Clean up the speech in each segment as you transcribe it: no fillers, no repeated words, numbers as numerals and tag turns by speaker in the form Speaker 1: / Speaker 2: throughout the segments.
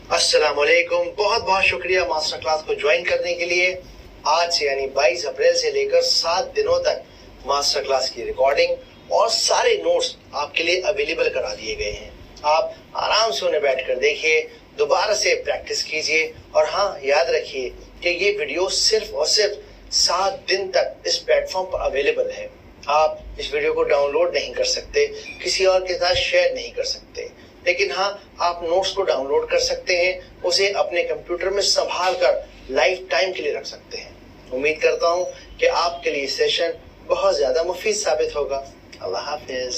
Speaker 1: अस्सलामुअलैकुम, बहुत बहुत शुक्रिया मास्टर क्लास को ज्वाइन करने के लिए। आज से यानी 22 अप्रैल से लेकर 7 दिनों तक मास्टर क्लास की रिकॉर्डिंग और सारे नोट्स आपके लिए अवेलेबल करा दिए गए हैं। आप आराम से उन्हें बैठकर देखिए, दोबारा से प्रैक्टिस कीजिए और हाँ, याद रखिए कि ये वीडियो सिर्फ और सिर्फ 7 दिन तक इस प्लेटफॉर्म पर अवेलेबल है। आप इस वीडियो को डाउनलोड नहीं कर सकते, किसी और के साथ शेयर नहीं कर सकते, लेकिन हाँ, आप नोट्स को डाउनलोड कर सकते हैं, उसे अपने कंप्यूटर में संभाल कर लाइफ टाइम के लिए रख सकते हैं। उम्मीद करता हूँ कि आपके लिए सेशन बहुत ज्यादा मुफीद साबित होगा। अल्लाह हाफिज।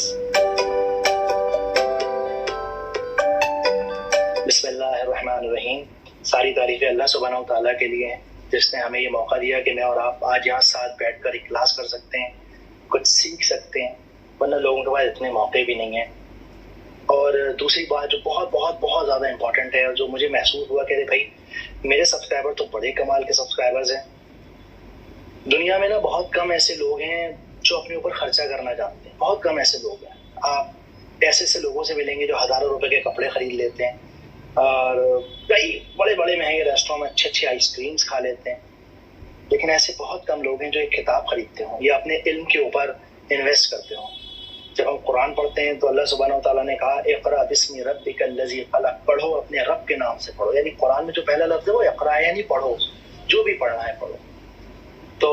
Speaker 2: बिस्मिल्लाहिर्रहमानिर्रहीम। सारी तारीफें अल्लाह सुब्हानहू तआला के लिए हैं, जिसने हमें ये मौका दिया कि मैं और आप आज यहाँ साथ बैठकर एक क्लास कर सकते हैं, कुछ सीख सकते हैं, वरना लोगों के पास इतने मौके भी नहीं हैं। और दूसरी बात जो बहुत बहुत बहुत ज़्यादा इंपॉर्टेंट है और जो मुझे महसूस हुआ कि भाई मेरे सब्सक्राइबर तो बड़े कमाल के सब्सक्राइबर्स हैं। दुनिया में ना बहुत कम ऐसे लोग हैं जो अपने ऊपर खर्चा करना जानते हैं, बहुत कम ऐसे लोग हैं। आप ऐसे लोगों से मिलेंगे जो हज़ारों रुपए के कपड़े खरीद लेते हैं और कई बड़े बड़े महंगे रेस्टोरेंट में अच्छे अच्छे आइसक्रीम्स खा लेते हैं, लेकिन ऐसे बहुत कम लोग हैं जो एक किताब खरीदते हों या अपने इल्म के ऊपर इन्वेस्ट करते हों। जब हम कुरान पढ़ते हैं तो अल्लाह सुब्हानहू तआला ने कहा इक़रा बिस्मि रब्बिकल लज़ी ख़लक़, पढ़ो अपने रब के नाम से पढ़ो। यानी कुरान में जो पहला लफ्ज़ है वो इक़रा है, यानी पढ़ो, जो भी पढ़ना है पढ़ो। तो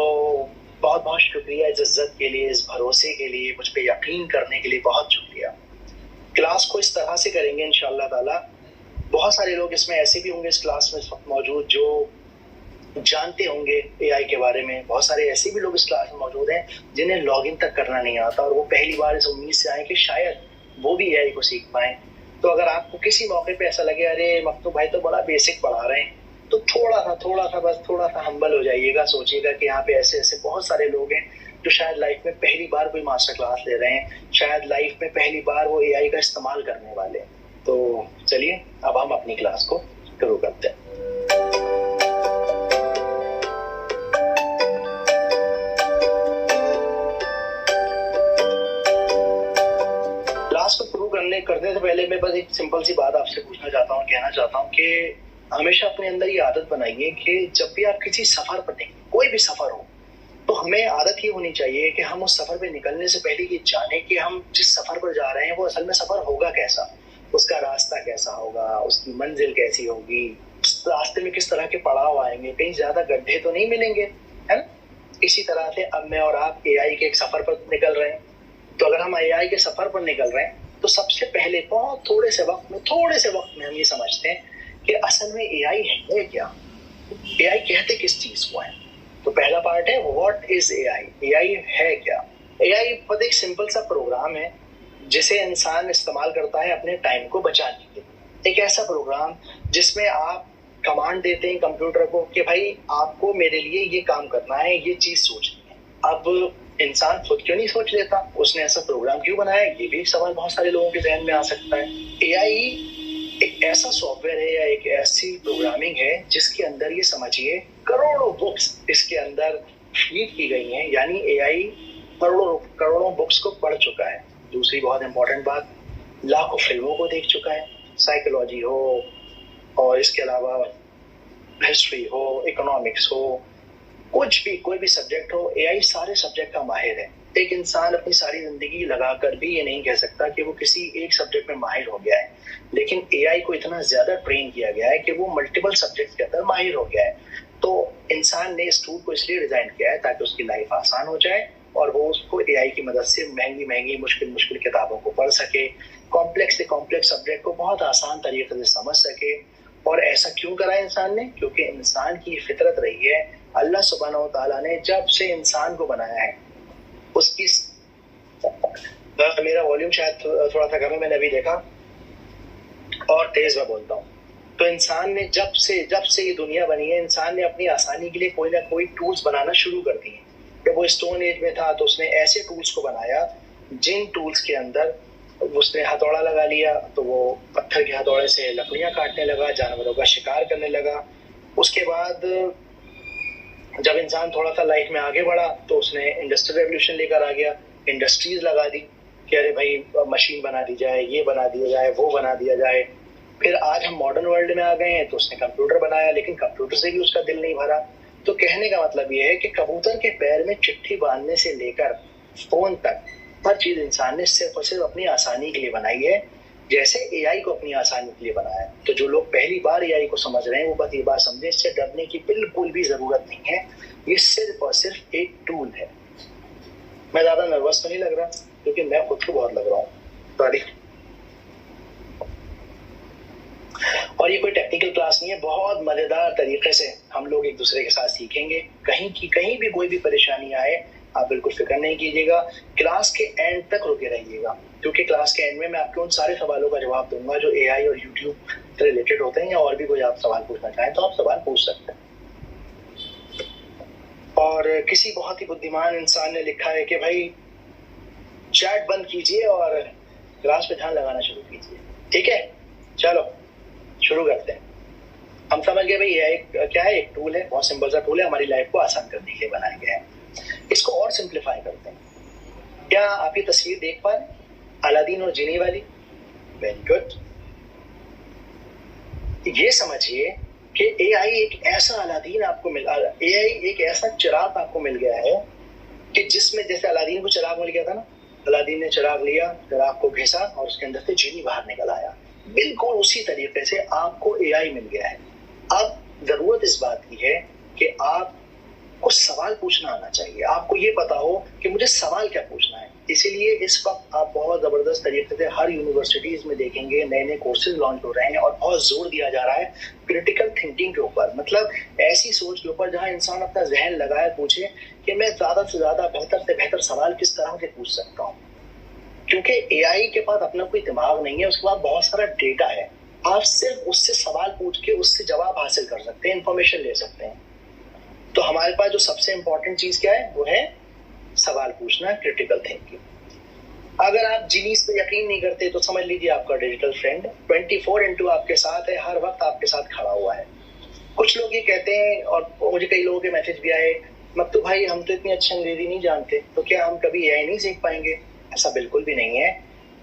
Speaker 2: बहुत बहुत शुक्रिया इस इज़्ज़त के लिए, इस भरोसे के लिए, मुझ पे यकीन करने के लिए बहुत शुक्रिया। क्लास को इस तरह से करेंगे इंशाअल्लाह ताला। बहुत सारे लोग इसमें ऐसे भी होंगे इस क्लास में इस वक्त मौजूद जो जानते होंगे एआई के बारे में। बहुत सारे ऐसे भी लोग इस क्लास में मौजूद हैं जिन्हें लॉगिन तक करना नहीं आता और वो पहली बार इस उम्मीद से आए कि शायद वो भी एआई को सीख पाएं। तो अगर आपको किसी मौके पे ऐसा लगे अरे मकतूब भाई तो बड़ा बेसिक पढ़ा रहे हैं, तो थोड़ा सा हम्बल हो जाइएगा। सोचिएगा कि यहाँ पे ऐसे ऐसे बहुत सारे लोग हैं जो शायद लाइफ में पहली बार कोई मास्टर क्लास ले रहे हैं, शायद लाइफ में पहली बार वो एआई का इस्तेमाल करने वाले हैं। तो चलिए अब हम अपनी क्लास को शुरू करते हैं। क्लास को शुरू करने से पहले मैं बस एक सिंपल सी बात आपसे कहना चाहता हूँ कि हमेशा अपने अंदर ये आदत बनाइए कि जब भी आप किसी सफर पर निकलें, कोई भी सफर हो, तो हमें आदत ये होनी चाहिए कि हम उस सफर पे निकलने से पहले ये जाने कि हम जिस सफर पर जा रहे हैं वो असल में सफर होगा कैसा, उसका रास्ता कैसा होगा, उसकी मंजिल कैसी होगी, उस रास्ते में किस तरह के पड़ाव आएंगे, कहीं ज्यादा गड्ढे तो नहीं मिलेंगे, है ना। इसी तरह से अब मैं और आप एआई के एक सफर पर निकल रहे हैं। तो अगर हम एआई के सफर पर निकल रहे हैं तो सबसे पहले बहुत थोड़े से वक्त में हम ये समझते हैं कि असल में एआई है क्या, एआई कहते किस चीज को है। तो पहला पार्ट है व्हाट इज एआई, एआई है क्या। एआई पता एक सिंपल सा प्रोग्राम है जिसे इंसान इस्तेमाल करता है अपने टाइम को बचाने के लिए। एक ऐसा प्रोग्राम जिसमें आप कमांड देते हैं कंप्यूटर को कि भाई आपको मेरे लिए ये काम करना है, ये चीज सोचनी है। अब इंसान खुद क्यों नहीं सोच लेता, उसने ऐसा प्रोग्राम क्यों बनाया, ये भी एक सवाल बहुत सारे लोगों के जहन में आ सकता है। एआई एक ऐसा सॉफ्टवेयर है या एक ऐसी प्रोग्रामिंग है जिसके अंदर ये समझिए करोड़ों बुक्स इसके अंदर फीड की गई हैं, यानी एआई करोड़ों बुक्स को पढ़ चुका है। दूसरी बहुत इंपॉर्टेंट बात, लाखों फिल्मों को देख चुका है, साइकोलॉजी हो और इसके अलावा हिस्ट्री हो, इकोनॉमिक्स हो, कुछ भी कोई भी सब्जेक्ट हो, एआई सारे सब्जेक्ट का माहिर है। एक इंसान अपनी सारी जिंदगी लगाकर भी ये नहीं कह सकता कि वो किसी एक सब्जेक्ट में माहिर हो गया है, लेकिन एआई को इतना ज्यादा ट्रेन किया गया है कि वो मल्टीपल सब्जेक्ट के अंदर माहिर हो गया है। तो इंसान ने इस टूल को इसलिए डिजाइन किया है ताकि उसकी लाइफ आसान हो जाए और वो उसको एआई की मदद से महंगी मुश्किल किताबों को पढ़ सके, कॉम्प्लेक्स से कॉम्प्लेक्स सब्जेक्ट को बहुत आसान तरीके से समझ सके। और ऐसा क्यों करा इंसान ने, क्योंकि इंसान की फितरत रही है, अल्लाह सुब्हानहू तआला ने जब से इंसान को बनाया है उसकी मेरा वॉल्यूम शायद थोड़ा सा कम है, मैंने अभी देखा, और तेज में बोलता हूँ। तो इंसान ने जब से ये दुनिया बनी है, इंसान ने अपनी आसानी के लिए कोई ना कोई टूल्स बनाना शुरू कर दिए। जब वो स्टोन एज में था तो उसने ऐसे टूल्स को बनाया जिन टूल्स के अंदर उसने हथौड़ा लगा लिया तो वो पत्थर के हथौड़े से लकड़ियां काटने लगा, जानवरों का शिकार करने लगा। उसके बाद जब इंसान थोड़ा सा लाइफ में आगे बढ़ा तो उसने इंडस्ट्रियल रेवोल्यूशन लेकर आ गया, इंडस्ट्रीज लगा दी कि अरे भाई मशीन बना दी जाए, ये बना दिया जाए, वो बना दिया जाए। फिर आज हम मॉडर्न वर्ल्ड में आ गए हैं तो उसने कंप्यूटर बनाया, लेकिन कंप्यूटर से भी उसका दिल नहीं भरा। तो कहने का मतलब ये है कि कबूतर के पैर में चिट्ठी बांधने से लेकर फोन तक हर चीज इंसान ने सिर्फ और सिर्फ अपनी आसानी के लिए बनाई है, जैसे एआई को अपनी आसानी के लिए बनाया है। तो जो लोग पहली बार एआई को समझ रहे हैं वो बस ये बात समझे, इससे डरने की बिल्कुल भी जरूरत नहीं है। ये सिर्फ और सिर्फ एक टूल है। मैं ज्यादा नर्वस तो नहीं लग रहा, क्योंकि मैं खुद को बहुत लग रहा हूँ, सॉरी। और ये कोई टेक्निकल क्लास नहीं है, बहुत मजेदार तरीके से हम लोग एक दूसरे के साथ सीखेंगे। कहीं भी कोई भी परेशानी आए आप बिल्कुल फिक्र नहीं कीजिएगा, क्लास के एंड तक रुके रहिएगा, क्योंकि क्लास के एंड में मैं आपके उन सारे सवालों का जवाब दूंगा जो एआई और यूट्यूब से रिलेटेड होते हैं, या और भी कोई आप सवाल पूछना चाहें तो आप सवाल पूछ सकते हैं। और किसी बहुत ही बुद्धिमान इंसान ने लिखा है कि भाई चैट बंद कीजिए और क्लास पे ध्यान लगाना शुरू कीजिए। ठीक है, चलो शुरू करते हैं। हम समझ गए भाई ये क्या है, एक टूल है, बहुत सिंपल सा टूल है, हमारी लाइफ को आसान करने के लिए बनाया गया है। इसको और सिंप्लीफाई करते हैं। क्या आप ये तस्वीर देख पा रहे हैं, अलादीन और जिनी वाली? Very good. ये समझिए कि एआई एक ऐसा अलादीन आपको मिला, एआई एक ऐसा चिराग आपको मिल गया है कि जिसमें जैसे अलादीन को चिराग मिल गया था ना, अलादीन ने चिराग लिया, चिराग को घिसा और उसके अंदर से जिनी बाहर निकल आया। बिल्कुल उसी तरीके से आपको एआई मिल गया है। अब जरूरत इस बात की है कि आपको सवाल पूछना आना चाहिए, आपको ये पता हो कि मुझे सवाल क्या पूछना है। इसीलिए इस वक्त आप बहुत जबरदस्त तरीके से हर यूनिवर्सिटीज में देखेंगे नए नए कोर्सेज लॉन्च हो रहे हैं और बहुत जोर दिया जा रहा है क्रिटिकल थिंकिंग के ऊपर, मतलब ऐसी सोच के ऊपर जहां इंसान अपना जहन लगाए पूछे कि मैं ज्यादा से ज्यादा बेहतर से बेहतर सवाल किस तरह से पूछ सकता हूँ। क्योंकि एआई के पास अपना कोई दिमाग नहीं है, उसके पास बहुत सारा डेटा है। आप सिर्फ उससे सवाल पूछ के उससे जवाब हासिल कर सकते हैं, इंफॉर्मेशन ले सकते हैं। तो हमारे पास जो सबसे इंपॉर्टेंट चीज क्या है, वो है सवाल पूछना, क्रिटिकल थिंकिंग। अगर आप जीनीस पे यकीन नहीं करते तो समझ लीजिए आपका डिजिटल फ्रेंड 24/2 आपके साथ है, हर वक्त आपके साथ खड़ा हुआ है। कुछ लोग ये कहते हैं, और मुझे कई लोगों के मैसेज भी आए, मक्तू भाई हम तो इतनी अच्छी अंग्रेजी नहीं जानते, तो क्या हम कभी एआई नहीं सीख पाएंगे? ऐसा बिल्कुल भी नहीं है।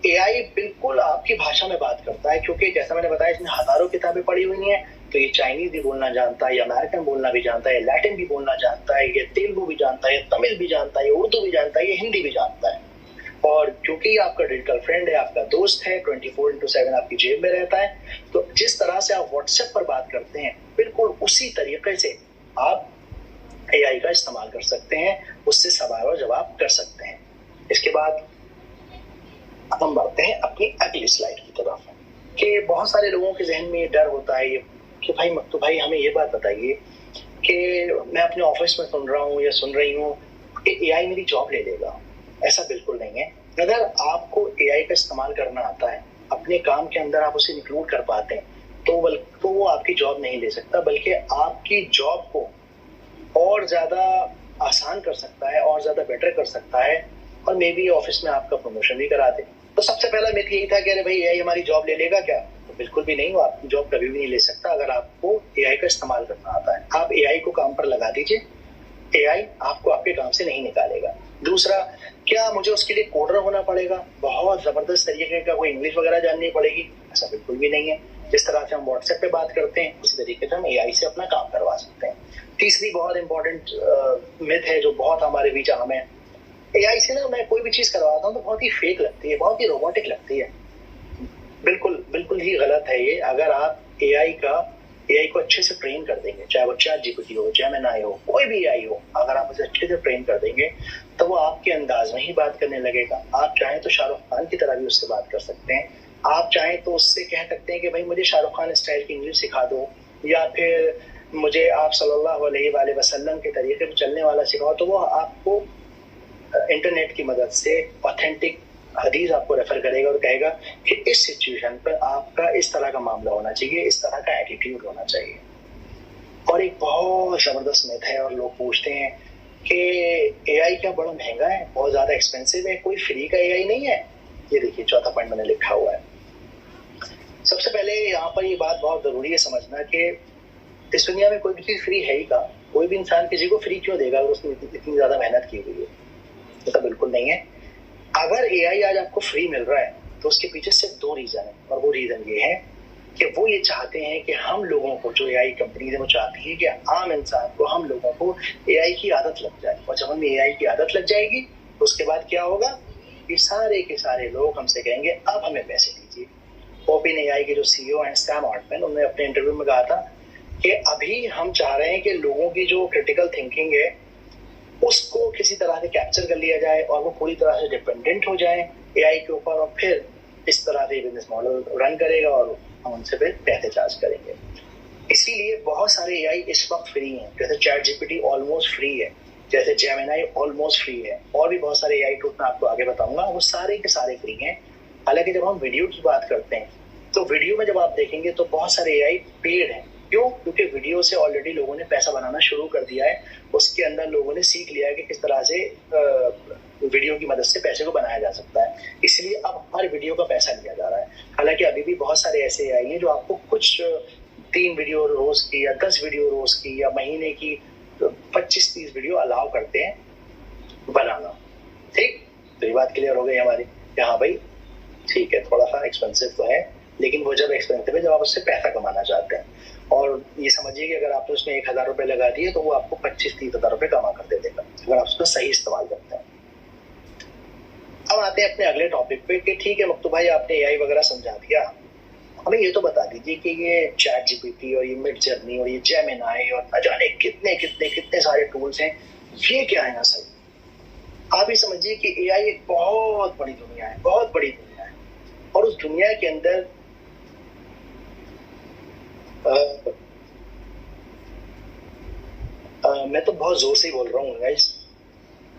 Speaker 2: एआई बिल्कुल आपकी भाषा में बात करता है, क्योंकि जैसा मैंने बताया इसने हजारों किताबें पढ़ी हुई हैं। तो ये चाइनीज भी बोलना जानता है, ये अमेरिकन बोलना भी जानता है, लैटिन भी बोलना जानता है, ये तेलुगु भी जानता है, तमिल भी जानता है, ये उर्दू भी जानता है, ये हिंदी भी जानता है। और क्योंकि आपका डिजिटल फ्रेंड है, आपका दोस्त है, 24/7 आपकी जेब में रहता है, तो जिस तरह से आप व्हाट्सएप पर बात करते हैं बिल्कुल उसी तरीके से आप एआई का इस्तेमाल कर सकते हैं, उससे सवाल और जवाब कर सकते हैं। इसके बाद अब हम बढ़ते हैं अपनी अगली स्लाइड की तरफ कि बहुत सारे लोगों के जहन में ये डर होता है कि भाई मक्तू भाई हमें ये बात बताइए कि मैं अपने ऑफिस में सुन रहा हूँ या सुन रही हूँ कि एआई मेरी जॉब ले लेगा। ऐसा बिल्कुल नहीं है। अगर आपको एआई का इस्तेमाल करना आता है, अपने काम के अंदर आप उसे इंक्लूड कर पाते हैं, तो वो आपकी जॉब नहीं ले सकता, बल्कि आपकी जॉब को और ज्यादा आसान कर सकता है और ज्यादा बेटर कर सकता है, और मे बी ऑफिस में आपका प्रमोशन भी करा दे। तो सबसे पहला मिथ यही था कि अरे भाई एआई हमारी जॉब ले लेगा क्या? तो बिल्कुल भी नहीं, वो आपकी जॉब कभी भी नहीं ले सकता अगर आपको एआई का इस्तेमाल करना आता है। आप एआई को काम पर लगा दीजिए, एआई आपको आपके काम से नहीं निकालेगा। दूसरा, क्या मुझे उसके लिए कोडर होना पड़ेगा, बहुत जबरदस्त तरीके का कोई इंग्लिश वगैरह जाननी पड़ेगी? ऐसा बिल्कुल भी नहीं है। जिस तरह से हम व्हाट्सएप पे बात करते हैं उसी तरीके से हम एआई से अपना काम करवा सकते हैं। तीसरी बहुत इंपॉर्टेंट मिथ है जो बहुत हमारे बीच आम है, एआई से ना मैं कोई भी चीज करवाता हूँ तो बहुत ही फेक लगती है, बहुत ही रोबोटिक लगती है। बिल्कुल ही गलत है ये। अगर आप एआई को अच्छे से ट्रेन कर देंगे, चाहे वो ChatGPT हो, जेमिनी हो, कोई भी एआई हो, अगर आप उसे अच्छे से ट्रेन कर देंगे तो वो आपके अंदाज में ही बात करने लगेगा। आप चाहें तो शाहरुख खान की तरह भी उससे बात कर सकते हैं, आप चाहें तो उससे कह सकते हैं कि भाई मुझे शाहरुख खान स्टाइल की इंग्लिश सिखा दो, या फिर मुझे आप सल्लल्लाहु अलैहि वसल्लम के तरीके पर चलने वाला सिखाओ, तो वो आपको इंटरनेट की मदद से ऑथेंटिक हदीस आपको रेफर करेगा और कहेगा कि इस सिचुएशन पर आपका इस तरह का मामला होना चाहिए, इस तरह का एटीट्यूड होना चाहिए। और एक बहुत जबरदस्त मिथ है, और लोग पूछते हैं कि एआई क्या बड़ा महंगा है, बहुत ज्यादा एक्सपेंसिव है, कोई फ्री का एआई नहीं है? ये देखिए चौथा पॉइंट मैंने लिखा हुआ है। सबसे पहले यहाँ पर ये बात बहुत जरूरी है समझना कि इस दुनिया में कोई भी चीज फ्री है ही का? कोई भी इंसान किसी को फ्री क्यों देगा अगर उसने इतनी ज्यादा मेहनत की हुई है? ऐसा बिल्कुल नहीं है। अगर एआई आज आपको फ्री मिल रहा है तो उसके पीछे सिर्फ 2 रीजन है, और वो रीजन ये है कि वो ये चाहते हैं कि हम लोगों को, जो एआई कंपनी है वो चाहती है कि आम इंसान को, हम लोगों को एआई की आदत लग जाए। और जब हमें एआई की आदत लग जाएगी तो उसके बाद क्या होगा कि सारे के सारे लोग हमसे कहेंगे अब हमें पैसे दीजिए। ओपन एआई के जो सीईओ हैं सैम ऑल्टमैन, उन्होंने अपने इंटरव्यू में कहा था कि अभी हम चाह रहे हैं कि लोगों की जो क्रिटिकल थिंकिंग है उसको किसी तरह से कैप्चर कर लिया जाए और वो पूरी तरह से डिपेंडेंट हो जाए एआई के ऊपर, और फिर इस तरह से बिजनेस मॉडल रन करेगा और हम उनसे फिर पैसे चार्ज करेंगे। इसीलिए बहुत सारे एआई इस वक्त फ्री हैं, जैसे चैट जीपीटी ऑलमोस्ट फ्री है, जैसे जेमिनी ऑलमोस्ट फ्री है, और भी बहुत सारे एआई टूल्स मैं आपको आगे बताऊंगा, वो सारे के सारे फ्री हैं। हालांकि जब हम वीडियो की बात करते हैं तो वीडियो में जब आप देखेंगे तो बहुत सारे एआई पेड हैं। क्यों? क्योंकि वीडियो से ऑलरेडी लोगों ने पैसा बनाना शुरू कर दिया है, उसके अंदर लोगों ने सीख लिया है कि किस तरह से वीडियो की मदद से पैसे को बनाया जा सकता है, इसलिए अब हर वीडियो का पैसा लिया जा रहा है। हालांकि अभी भी बहुत सारे ऐसे एआई हैं जो आपको कुछ 3 वीडियो रोज की या 10 वीडियो रोज की या महीने की 25-30 वीडियो अलाउ करते हैं बनाना। ठीक, तो ये बात क्लियर हो गई हमारी कि हाँ भाई ठीक है, थोड़ा सा एक्सपेंसिव तो है, लेकिन वो जब एक्सपेंसिव है जब आप उससे पैसा कमाना चाहते हैं। और ये समझिए कि अगर आपने उसमें 1,000 रुपए लगा दिए तो वो आपको 25-30 हजार रुपए कमा कर दे देगा अगर आप उसका सही इस्तेमाल करते हैं। अब आते हैं अपने अगले टॉपिक पे कि ठीक है मक्तू भाई, आपने एआई वगैरह समझा दिया, हमें ये तो बता दीजिए कि ये चैट जीपीटी और ये मिड जर्नी और ये जेमिनी और न जाने कितने कितने कितने सारे टूल्स हैं, ये क्या है असल? आप ही समझिए कि एआई एक बहुत बड़ी दुनिया है, बहुत बड़ी दुनिया है, और उस दुनिया के अंदर मैं तो बहुत जोर से बोल रहा हूँ गाइस,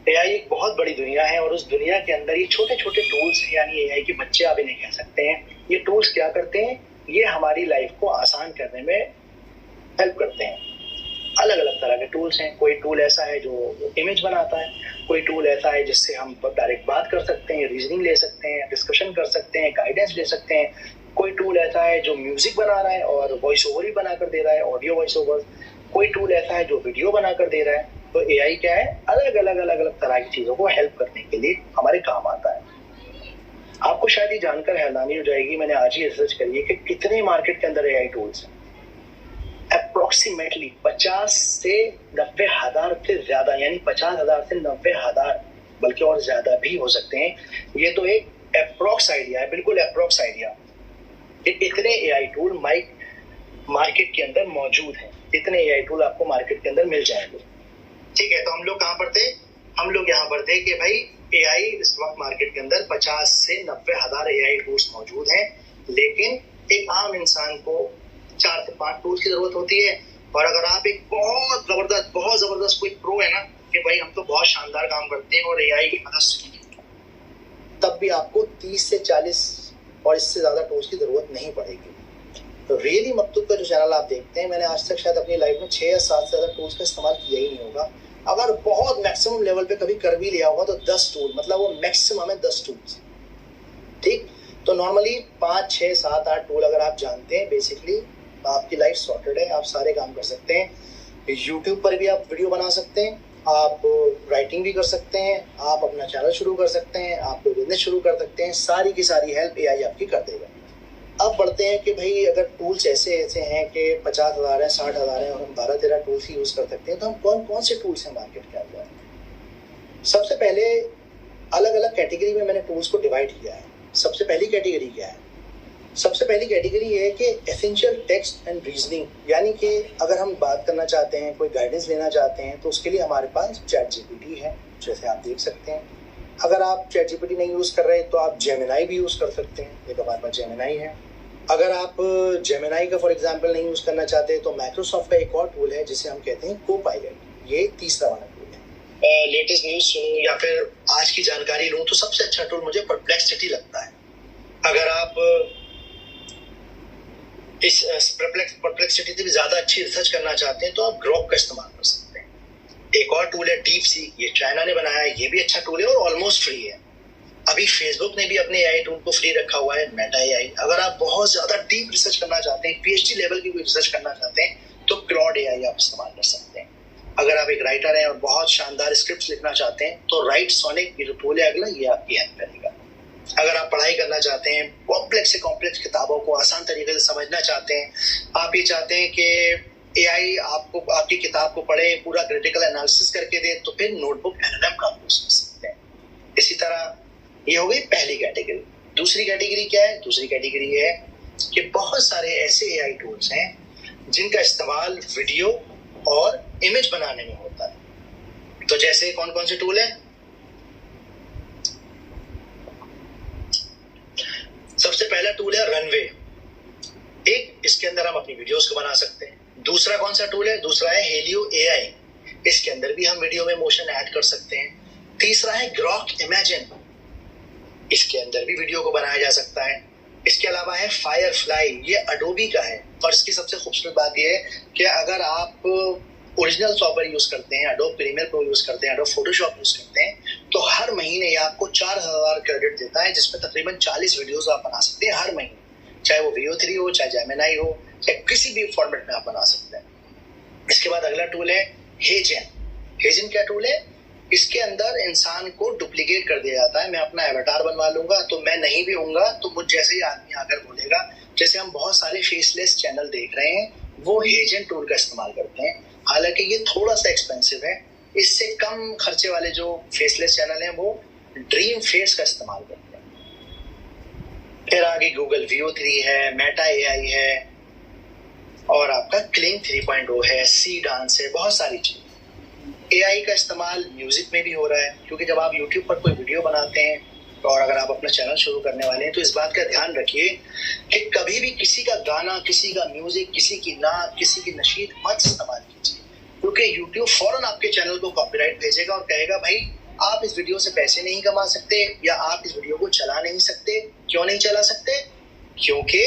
Speaker 2: एआई एक बहुत बड़ी दुनिया है और उस दुनिया के अंदर ये छोटे छोटे टूल्स हैं, यानी एआई के बच्चे आप इन्हें कह सकते हैं। ये टूल्स क्या करते हैं? ये हमारी लाइफ को आसान करने में हेल्प करते हैं। अलग अलग तरह के टूल्स हैं। कोई टूल ऐसा है जो इमेज बनाता है, कोई टूल ऐसा है जिससे हम डायरेक्ट बात कर सकते हैं, रीजनिंग ले सकते हैं, डिस्कशन कर सकते हैं, गाइडेंस ले सकते हैं। कोई टूल ऐसा है जो म्यूजिक बना रहा है और वॉइस ओवर भी बनाकर दे रहा है, ऑडियो वॉइस ओवर। कोई टूल ऐसा है जो वीडियो बनाकर दे रहा है। तो एआई क्या है? अलग अलग तरह की चीजों को हेल्प करने के लिए हमारे काम आता है। आपको शायद ये जानकर हैरानी हो जाएगी, मैंने आज ही रिसर्च करी है कि कितने मार्केट के अंदर एआई टूल्स हैं। अप्रोक्सीमेटली 50 से 90 हजार से ज्यादा, यानी 50,000 से 90,000 बल्कि और ज्यादा भी हो सकते हैं। ये तो एक अप्रोक्स आइडिया है, बिल्कुल अप्रोक्स आइडिया। इतने एआई टूल मार्केट के अंदर मौजूद हैं, इतने एआई टूल आपको मार्केट के अंदर मिल जाएंगे। ठीक है, तो हम लोग कहाँ पर थे? हम लोग यहाँ पर थे कि भाई एआई इस वक्त मार्केट के अंदर 50 से 90 हजार एआई टूल्स मौजूद हैं, लेकिन एक आम इंसान को 4 से 5 टूल्स की जरूरत होती है। और अगर आप एक बहुत जबरदस्त कोई प्रो है ना कि भाई हम तो बहुत शानदार काम करते हैं और एआई की मदद से, तब भी आपको 30 से 40 और इससे ज्यादा टूल्स की जरूरत नहीं पड़ेगी। तो रियली मकतूब का जो चैनल आप देखते हैं, मैंने आज तक शायद अपनी लाइफ में 6 या 7 से ज्यादा टूल्स का इस्तेमाल किया ही नहीं होगा। अगर बहुत मैक्सिमम लेवल पे कभी कर भी लिया होगा तो 10 टूल, मतलब वो मैक्सिमम है 10 टूल्स। ठीक, तो नॉर्मली 5, 6, 7, 8 टूल अगर आप जानते हैं, बेसिकली आपकी लाइफ सॉर्टेड है, आप सारे काम कर सकते हैं। यूट्यूब पर भी आप वीडियो बना सकते हैं, आप राइटिंग भी कर सकते हैं, आप अपना चैनल शुरू कर सकते हैं, आप बिजनेस शुरू कर सकते हैं। सारी की सारी हेल्प एआई आपकी कर देगा। अब बढ़ते हैं कि भाई अगर टूल्स ऐसे हैं कि 50,000 है, 60,000 है और हम 12-13 टूल्स ही यूज कर सकते हैं, तो हम कौन कौन से टूल्स हैं मार्केट के अंदर? सबसे पहले अलग अलग कैटेगरी में मैंने टूल्स को डिवाइड किया है। सबसे पहली कैटेगरी क्या है? सबसे पहली कैटेगरी है कि एसेंशियल टेक्स्ट एंड रीजनिंग, यानी कि अगर हम बात करना चाहते हैं, कोई गाइडेंस लेना चाहते हैं, तो उसके लिए हमारे पास चैट जीपीटी है, जैसे आप देख सकते हैं। अगर आप चैट जीपीटी नहीं यूज कर रहे तो आप जेमिनी भी यूज कर सकते हैं, एक हमारे पास जेमिनी है। अगर आप जेमिनी का फॉर एग्जांपल नहीं यूज करना चाहते तो माइक्रोसॉफ्ट का एक और टूल है जिसे हम कहते हैं कोपायलट, ये तीसरा वाला टूल है। लेटेस्ट न्यूज सुनूं या फिर आज की जानकारी लूं तो सबसे अच्छा टूल मुझे परप्लेक्सिटी लगता है। अगर आप इस परप्लेक्सिटी से भी ज्यादा अच्छी रिसर्च करना चाहते हैं तो आप ग्रोक का इस्तेमाल कर सकते हैं। एक और टूल है डीप सीक, ये चाइना ने बनाया है, ये भी अच्छा टूल है और ऑलमोस्ट फ्री है। अभी फेसबुक ने भी अपने एआई टूल को फ्री रखा हुआ है, मेटा एआई। अगर आप बहुत ज्यादा डीप रिसर्च करना चाहते हैं, पीएचडी लेवल की कोई रिसर्च करना चाहते हैं, तो क्लॉड एआई आप इस्तेमाल कर सकते हैं। अगर आप एक राइटर हैं और बहुत शानदार स्क्रिप्ट लिखना चाहते हैं तो राइट सोनिक, ये जो टूल है अगला, ये आपकी हेल्प करेगा। अगर आप पढ़ाई करना चाहते हैं, कॉम्प्लेक्स से कॉम्प्लेक्स किताबों को आसान तरीके से समझना चाहते हैं, आप ये चाहते हैं कि एआई आपको आपकी किताब को पढ़े, पूरा क्रिटिकल एनालिसिस करके दे, तो फिर नोटबुक एलएलएम का आप यूज कर सकते हैं। इसी तरह ये हो गई पहली कैटेगरी। दूसरी कैटेगरी क्या है? दूसरी कैटेगरी है कि बहुत सारे ऐसे एआई टूल्स हैं जिनका इस्तेमाल वीडियो और इमेज बनाने में होता है। तो जैसे कौन कौन से टूल हैं? सबसे पहला टूल है रनवे। एक, इसके अंदर हम अपनी वीडियोस को बना सकते हैं। दूसरा कौन सा टूल है? दूसरा है हेलियो एआई। इसके अंदर भी हम वीडियो में मोशन ऐड कर सकते हैं। तीसरा है ग्रॉक इमेजिन। इसके अंदर भी वीडियो को बनाया जा सकता है। इसके अलावा है फायरफ्लाई, ये अडोबी का है। और इसकी सबसे खूबसूरत बात यह है कि अगर आप ओरिजिनल सॉफ्टवेयर यूज करते हैं, एडोब प्रीमियर प्रो यूज करते हैं, एडोब फोटोशॉप यूज करते हैं, तो हर महीने ये आपको 4000 क्रेडिट देता है, जिसमें तकरीबन 40 वीडियोस आप बना सकते हैं हर महीने। चाहे वो VO3 हो, चाहे जेमिनी हो, चाहे किसी भी फॉर्मेट में आप बना सकते हैं। इसके बाद अगला टूल है हेजन। हेजन क्या टूल है? इसके अंदर इंसान को डुप्लीकेट कर दिया जाता है। मैं अपना एवेटार बनवा लूंगा, तो मैं नहीं भी होऊंगा तो मुझ जैसे ही आदमी आकर बोलेगा। जैसे हम बहुत सारे फेसलेस चैनल देख रहे हैं, वो हेजन टूल का इस्तेमाल करते हैं। हालांकि ये थोड़ा सा एक्सपेंसिव है। इससे कम खर्चे वाले जो फेसलेस चैनल हैं वो ड्रीम फेस का इस्तेमाल करते हैं। फिर आगे गूगल VO3 है, मेटा AI है, और आपका क्लिंग 3.0 है, सी डांस है, बहुत सारी चीज। AI का इस्तेमाल म्यूजिक में भी हो रहा है, क्योंकि जब आप YouTube पर कोई वीडियो बनाते हैं और अगर आप अपना चैनल शुरू करने वाले हैं, तो इस बात का ध्यान रखिए कि कभी भी किसी का गाना, किसी का म्यूजिक, किसी की नात, किसी की नशीद मत इस्तेमाल कीजिए, क्योंकि YouTube फौरन आपके चैनल को कॉपीराइट भेजेगा और कहेगा भाई आप इस वीडियो से पैसे नहीं कमा सकते, या आप इस वीडियो को चला नहीं सकते। क्यों नहीं चला सकते? क्योंकि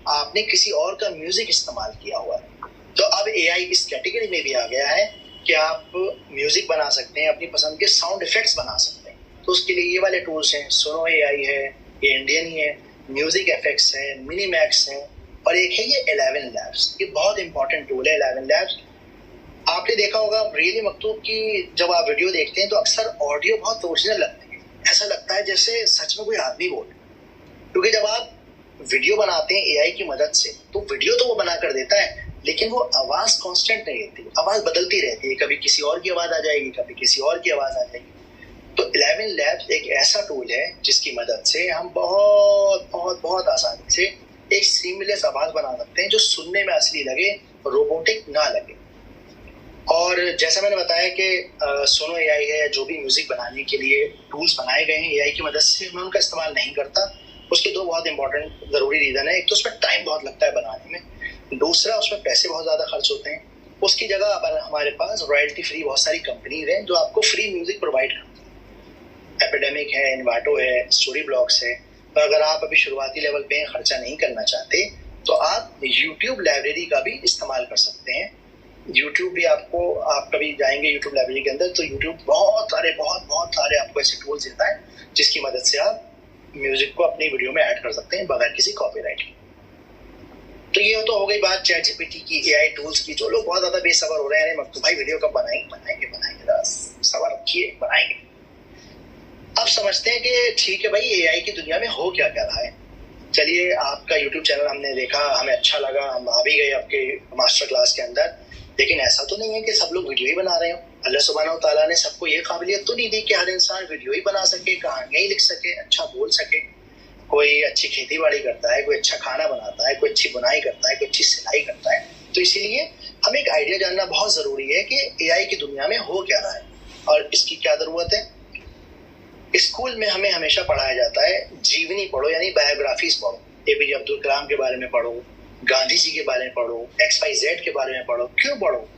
Speaker 2: आपने किसी और का म्यूजिक इस्तेमाल किया हुआ है। तो अब AI इस कैटेगरी में भी आ गया है कि आप म्यूजिक बना सकते हैं, अपनी पसंद के साउंड इफेक्ट्स बना सकते हैं। तो उसके लिए ये वाले टूल्स हैं, सुनो AI है, ये इंडियन ही है, म्यूजिक एफेक्ट्स है, मिनीमैक्स है, और एक है ये 11 लैब्स। ये बहुत इंपॉर्टेंट टूल है 11 लैब्स। आपने देखा होगा रियली मकतूब की जब आप वीडियो देखते हैं तो अक्सर ऑडियो बहुत ओरिजिनल लगती है, ऐसा लगता है जैसे सच में कोई आदमी बोल। क्योंकि जब आप वीडियो बनाते हैं AI की मदद से, तो वीडियो तो वो बना कर देता है, लेकिन वो आवाज कांस्टेंट नहीं रहती, आवाज बदलती रहती है। कभी किसी और की आवाज आ जाएगी, कभी किसी और की आवाज आ जाएगी। तो 11 लैब्स एक ऐसा टूल है जिसकी मदद से हम बहुत बहुत बहुत आसानी से एक सीमलेस आवाज बना सकते हैं जो सुनने में असली लगे, रोबोटिक ना लगे। और जैसा मैंने बताया कि सोनो AI है, जो भी म्यूजिक बनाने के लिए टूल्स बनाए गए हैं AI की मदद से, मैं उनका इस्तेमाल नहीं करता। उसके दो बहुत इंपॉर्टेंट जरूरी रीजन है। एक तो उसमें टाइम बहुत लगता है बनाने में, दूसरा उसमें पैसे बहुत ज्यादा खर्च होते हैं। उसकी जगह अब हमारे पास रॉयल्टी फ्री बहुत सारी कंपनीज हैं जो आपको फ्री म्यूजिक प्रोवाइड करती है। एपिडेमिक है, इन्वाटो है, स्टोरी ब्लॉक्स है। तो अगर आप अभी शुरुआती लेवल पे खर्चा नहीं करना चाहते तो आप YouTube लाइब्रेरी का भी इस्तेमाल कर सकते हैं। YouTube भी आपको, आप कभी जाएंगे YouTube लाइब्रेरी के अंदर तो YouTube बहुत सारे आपको ऐसे टूल्स देता है जिसकी मदद से आप म्यूजिक को अपनी वीडियो में ऐड कर सकते हैं बगैर किसी कॉपीराइट के। तो ये तो हो गई बात ChatGPT की, AI टूल्स की। जो लोग बहुत ज्यादा बेसब्र हो रहे हैं, मकतूब भाई वीडियो कब बनाएंगे, सब्र रखिए, बनाएंगे। अब समझते हैं कि ठीक है भाई, AI की दुनिया में हो क्या क्या रहा है। चलिए, आपका YouTube चैनल हमने देखा, हमें अच्छा लगा, हम आ भी गए आपके मास्टर क्लास के अंदर। लेकिन ऐसा तो नहीं है कि सब लोग वीडियो ही बना रहे हो। अल्लाह सुब्हानहू व तआला ने सबको ये काबिलियत तो नहीं दी कि हर इंसान वीडियो ही बना सके, कहानियां ही लिख सके, अच्छा बोल सके। कोई अच्छी खेती बाड़ी करता है, कोई अच्छा खाना बनाता है, कोई अच्छी बुनाई करता है, कोई अच्छी सिलाई करता है। तो इसीलिए हमें एक आइडिया जानना बहुत जरूरी है कि AI की दुनिया में हो क्या रहा है और इसकी क्या जरूरत है। स्कूल में हमें हमेशा पढ़ाया जाता है जीवनी पढ़ो, यानी बायोग्राफीज पढ़ो। APJ अब्दुल कलाम के बारे में पढ़ो, गांधी जी के बारे में पढ़ो, XYZ के बारे में पढ़ो। क्यों पढ़ो?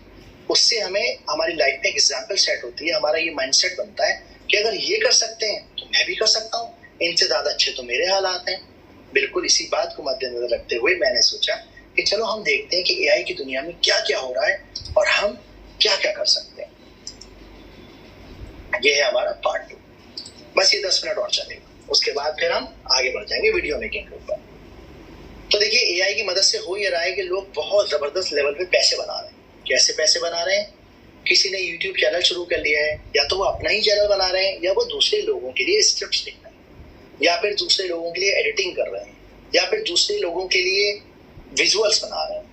Speaker 2: उससे हमें हमारी लाइफ में एक एग्जाम्पल सेट होती है, हमारा ये माइंडसेट बनता है कि अगर ये कर सकते हैं तो मैं भी कर सकता हूँ, इनसे ज्यादा अच्छे तो मेरे हालात हैं। बिल्कुल इसी बात को मद्देनजर रखते हुए मैंने सोचा कि चलो हम देखते हैं कि AI की दुनिया में क्या क्या हो रहा है और हम क्या क्या कर सकते हैं। ये है हमारा पार्ट 2। बस ये 10 मिनट और चलेगा, उसके बाद फिर हम आगे बढ़ जाएंगे वीडियो मेकिंग के ऊपर। तो देखिए, AI की मदद से हो ये रहा है कि लोग बहुत जबरदस्त लेवल पे पैसे बना रहे हैं। कैसे पैसे बना रहे हैं? किसी ने YouTube चैनल शुरू कर लिया है, या तो वो अपना ही चैनल बना रहे हैं या वो दूसरे लोगों के लिए स्क्रिप्ट्स लिख रहे हैं। या फिर दूसरे लोगों के लिए एडिटिंग कर रहे हैं, या फिर दूसरे लोगों के लिए विजुअल्स बना रहे हैं।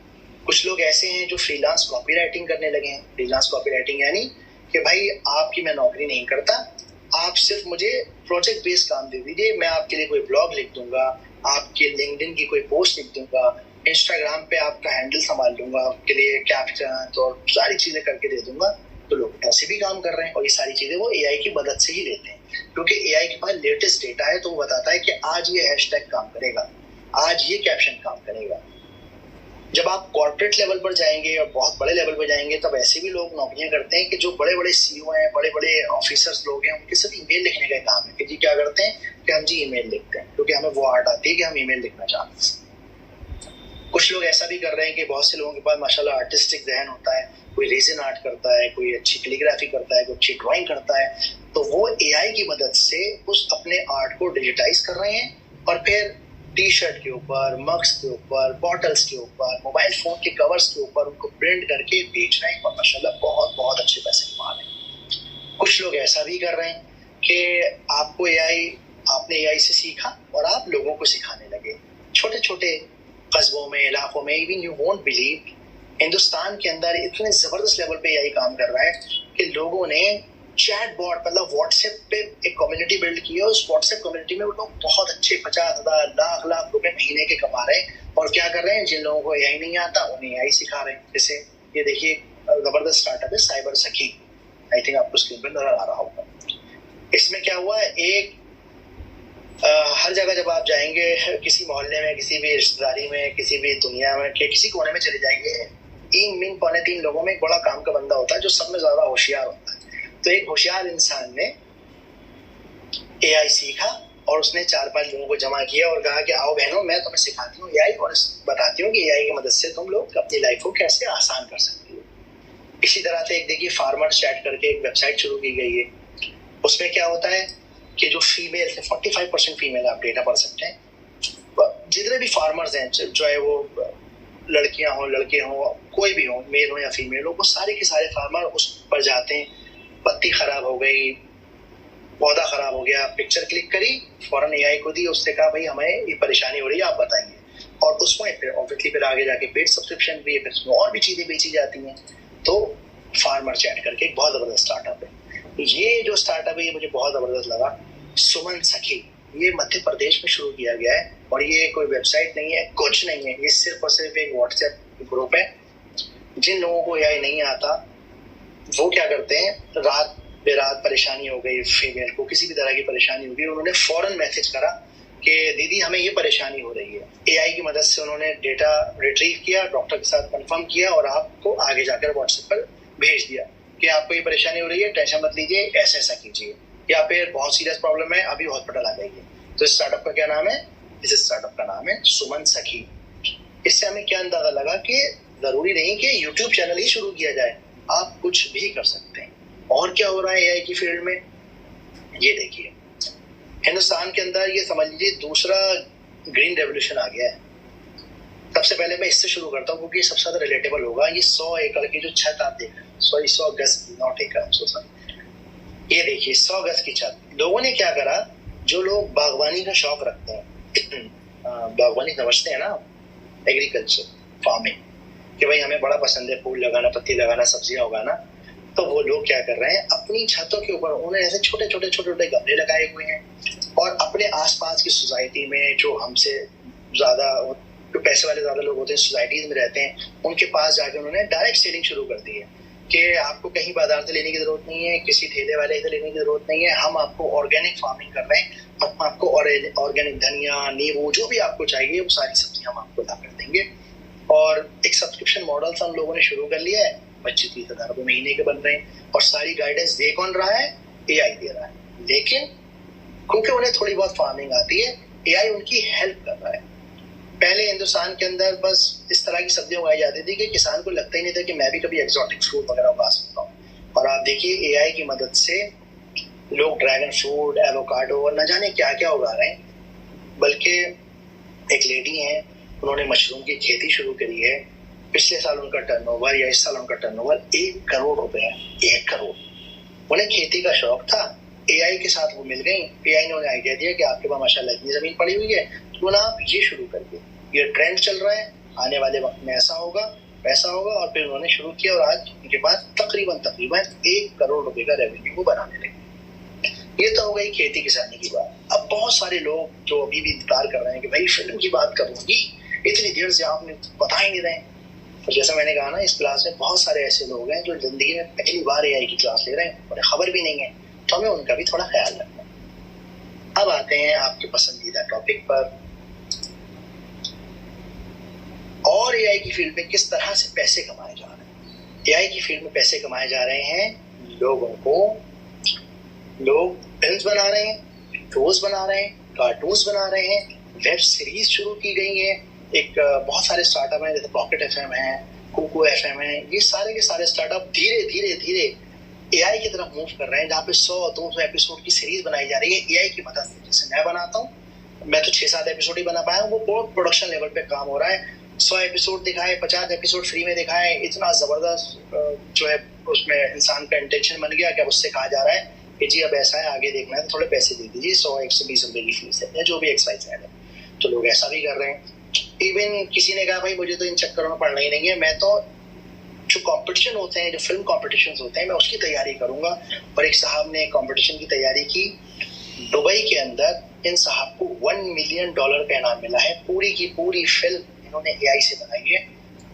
Speaker 2: कुछ लोग ऐसे हैं जो फ्रीलांस कॉपीराइटिंग करने लगे हैं। फ्रीलांस कॉपीराइटिंग यानी कि भाई आपकी मैं नौकरी नहीं करता, आप सिर्फ मुझे प्रोजेक्ट बेस्ड काम दे दीजिए, मैं आपके लिए कोई ब्लॉग लिख दूंगा, आपके लिंक्डइन की कोई पोस्ट लिख दूंगा, इंस्टाग्राम पे आपका हैंडल संभाल लूंगा, आपके लिए कैप्शन और सारी चीजें करके दे दूंगा। तो लोग ऐसे भी काम कर रहे हैं और ये सारी चीजें वो एआई की मदद से ही लेते हैं, क्योंकि एआई के पास लेटेस्ट डेटा है। तो वो बताता है कि आज ये हैशटैग काम करेगा, आज ये कैप्शन काम करेगा। जब आप कॉर्पोरेट लेवल पर जाएंगे और बहुत बड़े लेवल पर जाएंगे, तब ऐसे भी लोग नौकरियां करते हैं कि जो बड़े बड़े सीईओ हैं, बड़े बड़े ऑफिसर्स लोग हैं, उनके सिर्फ ईमेल लिखने का काम है कि जी क्या करते हैं कि हम जी ईमेल लिखते हैं, क्योंकि हमें वो आर्ट आती है कि हम ईमेल लिखना चाहते हैं। कुछ लोग ऐसा भी कर रहे हैं कि बहुत से लोगों के पास माशाल्लाह आर्टिस्टिक ज़हन होता है, कोई रेजिन आर्ट करता है, कोई अच्छी कैलीग्राफी करता है, कोई अच्छी ड्राइंग करता है, तो वो एआई की मदद से उस अपने आर्ट को डिजिटाइज कर रहे हैं और फिर टी शर्ट के ऊपर, मग्स के ऊपर, बॉटल्स के ऊपर, मोबाइल फोन के कवर्स के ऊपर उनको प्रिंट करके बेच रहे हैं और माशाल्लाह बहुत बहुत अच्छे पैसे कमा रहे हैं। कुछ लोग ऐसा भी कर रहे हैं कि आपको आपने एआई से सीखा और आप लोगों को सिखाने लगे। छोटे छोटे कस्बों में, इलाकों में, even you won't believe, Hindustan के अंदर इतने जबरदस्त लेवल पे एआई काम कर रहा है कि लोगों ने चैट बॉट मतलब व्हाट्सएप पे एक कम्युनिटी बिल्ड की है। उस व्हाट्सएप कम्युनिटी में वो लोग बहुत अच्छे 50,000 लाख लाख रुपए महीने के कमा रहे हैं। और क्या कर रहे हैं, जिन लोगों को एआई नहीं आता उन्हें एआई सिखा रहे हैं। जैसे ये देखिए जबरदस्त स्टार्टअप है साइबर सखी, आई थिंक आपको स्क्रीन पर नजर आ रहा होगा। इसमें क्या हुआ है, हर जगह जब आप जाएंगे, किसी मोहल्ले में, किसी भी रिश्तेदारी में, किसी भी दुनिया में, किसी कोने में चले जाएंगे, 3 लोगों में एक बड़ा काम का बंदा होता है जो सब में ज्यादा होशियार होता है। तो एक होशियार इंसान ने एआई सीखा और उसने 4-5 लोगों को जमा किया और कहा कि आओ बहनों, मैं तुम्हें सिखाती हूँ एआई और बताती हूँ कि एआई की मदद से तुम लोग अपनी लाइफ को कैसे आसान कर सकते हो। इसी तरह से एक देखिए फार्मर चैट करके एक वेबसाइट शुरू की गई है। उसमें क्या होता है कि जो फीमेल है, 45% फीमेल, आप डेटा पढ़ सकते हैं, जितने भी फार्मर्स हैं, चाहे वो लड़कियां हो, लड़के हो, कोई भी हो, मेल हो या फीमेल हो, वो सारे के सारे फार्मर उस पर जाते हैं। पत्ती खराब हो गई, पौधा खराब हो गया, पिक्चर क्लिक करी, फौरन एआई को दी, उससे कहा भाई हमें ये परेशानी हो रही है, आप बताइए। और उसमें फिर ऑब्वियसली फिर आगे जाके पेड सब्सक्रिप्शन भी है, फिर उसमें और भी चीजें बेची जाती हैं। तो फार्मर चैट करके एक बहुत जबरदस्त स्टार्टअप है। ये जो स्टार्टअप है ये मुझे बहुत जबरदस्त लगा, सुमन सखी। ये मध्य प्रदेश में शुरू किया गया है और ये कोई वेबसाइट नहीं है, कुछ नहीं है, ये सिर्फ और सिर्फ एक व्हाट्सएप ग्रुप है। जिन लोगों को एआई नहीं आता वो क्या करते हैं, रात बेरात परेशानी हो गई, फीमेल को किसी भी तरह की परेशानी हो गई, उन्होंने फौरन मैसेज करा कि दीदी हमें ये परेशानी हो रही है। एआई की मदद से उन्होंने डेटा रिट्रीव किया, डॉक्टर के साथ कंफर्म किया और आपको आगे जाकर व्हाट्सएप पर भेज दिया कि आपको ये परेशानी हो रही है, टेंशन मत लीजिए, ऐसा ऐसा कीजिए, या फिर बहुत सीरियस प्रॉब्लम है, अभी हॉस्पिटल आ जाइए। तो इस स्टार्टअप का क्या नाम है, इस स्टार्टअप का नाम है सुमन सखी। इससे हमें क्या अंदाजा लगा कि जरूरी नहीं कि यूट्यूब चैनल ही शुरू किया जाए, आप कुछ भी कर सकते हैं। और क्या हो रहा है एआई की फील्ड में, ये देखिए हिंदुस्तान के अंदर ये समझ लीजिए दूसरा ग्रीन रेवोल्यूशन आ गया है। सबसे पहले मैं इससे शुरू करता हूँ क्योंकि सबसे ज्यादा रिलेटेबल होगा। ये 100 एकड़ की जो छत आप देख रहे हैं, 100 गज की, नॉट एकड़, ये देखिए 100 गज की छत। लोगों ने क्या करा, जो लोग बागवानी का शौक रखते हैं, बागवानी समझते हैं ना, एग्रीकल्चर फार्मिंग, कि भाई हमें बड़ा पसंद है फूल लगाना, पत्ती लगाना, सब्जियां उगाना, तो वो लोग क्या कर रहे हैं, अपनी छतों के ऊपर उन्होंने ऐसे छोटे छोटे गमले लगाए हुए हैं और अपने आसपास की सोसाइटी में जो हमसे ज्यादा, जो पैसे वाले ज्यादा लोग होते हैं, सोसाइटीज में रहते हैं, उनके पास जाके उन्होंने डायरेक्ट सेलिंग शुरू कर दी है कि आपको कहीं बाजार से लेने की जरूरत नहीं है, किसी ठेले वाले से लेने की जरूरत नहीं है, हम आपको ऑर्गेनिक फार्मिंग कर रहे हैं, हम आपको ऑर्गेनिक धनिया, नींबू, जो भी आपको चाहिए वो सारी सब्जियां हम आपको ला कर देंगे। और एक सब्सक्रिप्शन मॉडल हम लोगों ने शुरू कर लिया है, 25-30 हजार रुपए महीने के बन रहे हैं और सारी गाइडेंस दे कौन रहा है, एआई दे रहा है। लेकिन क्योंकि उन्हें थोड़ी बहुत फार्मिंग आती है, एआई उनकी हेल्प कर रहा है। पहले हिंदुस्तान के अंदर बस इस तरह की सब्जियां उगाई जाती थी कि किसान को लगता ही नहीं था कि मैं भी कभी एक्सोटिक फ्रूट वगैरह उगा सकता हूँ। और आप देखिए एआई की मदद से लोग ड्रैगन फ्रूट, एवोकाडो और न जाने क्या क्या उगा रहे हैं। बल्कि एक लेडी है, उन्होंने मशरूम की खेती शुरू करी है। पिछले साल उनका टर्नओवर या इस साल उनका टर्नओवर 1 करोड़ रुपए है, 1 करोड़। उन्हें खेती का शौक था एआई के साथ वो मिल गई। एआई ने उन्हें आइडिया दिया कि आपके पास माशाल्लाह इतनी जमीन पड़ी हुई है, तो ना आप ये शुरू कर दिए, ये ट्रेंड चल रहा है, आने वाले वक्त में ऐसा होगा वैसा होगा। और फिर उन्होंने शुरू किया और आज उनके पास तकरीबन 1 करोड़ रुपए का रेवेन्यू वो बनाने लगे। ये तो हो गई खेती किसानी की बात। अब बहुत सारे लोग जो अभी भी इंतजार कर रहे हैं कि भाई फिल्म की बात करूंगी, इतनी देर से आपने बता ही नहीं रहे। तो जैसा मैंने कहा ना, इस क्लास में बहुत सारे ऐसे लोग हैं जो जिंदगी में पहली बार एआई की क्लास ले रहे हैं, उन्हें खबर भी नहीं है, तो हमें उनका भी थोड़ा ख्याल रखना है। अब आते हैं आपके पसंदीदा टॉपिक पर, और एआई की फील्ड में किस तरह से पैसे कमाए जा रहे हैं। एआई की फील्ड में पैसे कमाए जा रहे हैं, लोग फिल्म्स बना रहे हैं, शोज बना रहे हैं, कार्टून्स बना रहे हैं, वेब सीरीज शुरू की गई है। एक बहुत सारे स्टार्टअप हैं, जैसे पॉकेट एफएम है, कोको एफएम है, ये सारे के सारे स्टार्टअप धीरे धीरे एआई की तरफ मूव कर रहे हैं, जहाँ पे 100-200 एपिसोड की सीरीज बनाई जा रही है एआई की मदद से। जैसे मैं बनाता हूँ, मैं तो 6-7 एपिसोड ही बना पाया हूँ, वो बहुत प्रोडक्शन लेवल पे काम हो रहा है। 100 एपिसोड दिखाए, 50 एपिसोड फ्री में दिखाए, इतना जबरदस्त जो है उसमें इंसान का इंटेंशन बन गया कि अब उससे कहा जा रहा है कि जी अब ऐसा है, आगे देखना है तो थोड़े पैसे दे दीजिए, 100-120 रुपए की फीस है या जो भी एक्सरसाइज है। तो लोग ऐसा भी कर रहे हैं। इवन किसी ने कहा भाई मुझे तो इन चक्करों में पढ़ना ही नहीं है, मैं तो जो कंपटीशन होते हैं, जो फिल्म कंपटीशन होते हैं, मैं उसकी तैयारी करूंगा। और एक साहब ने कंपटीशन की तैयारी की दुबई के अंदर, इन साहब को $1 मिलियन का इनाम मिला है। पूरी की पूरी फिल्म इन्होंने एआई से बनाई है,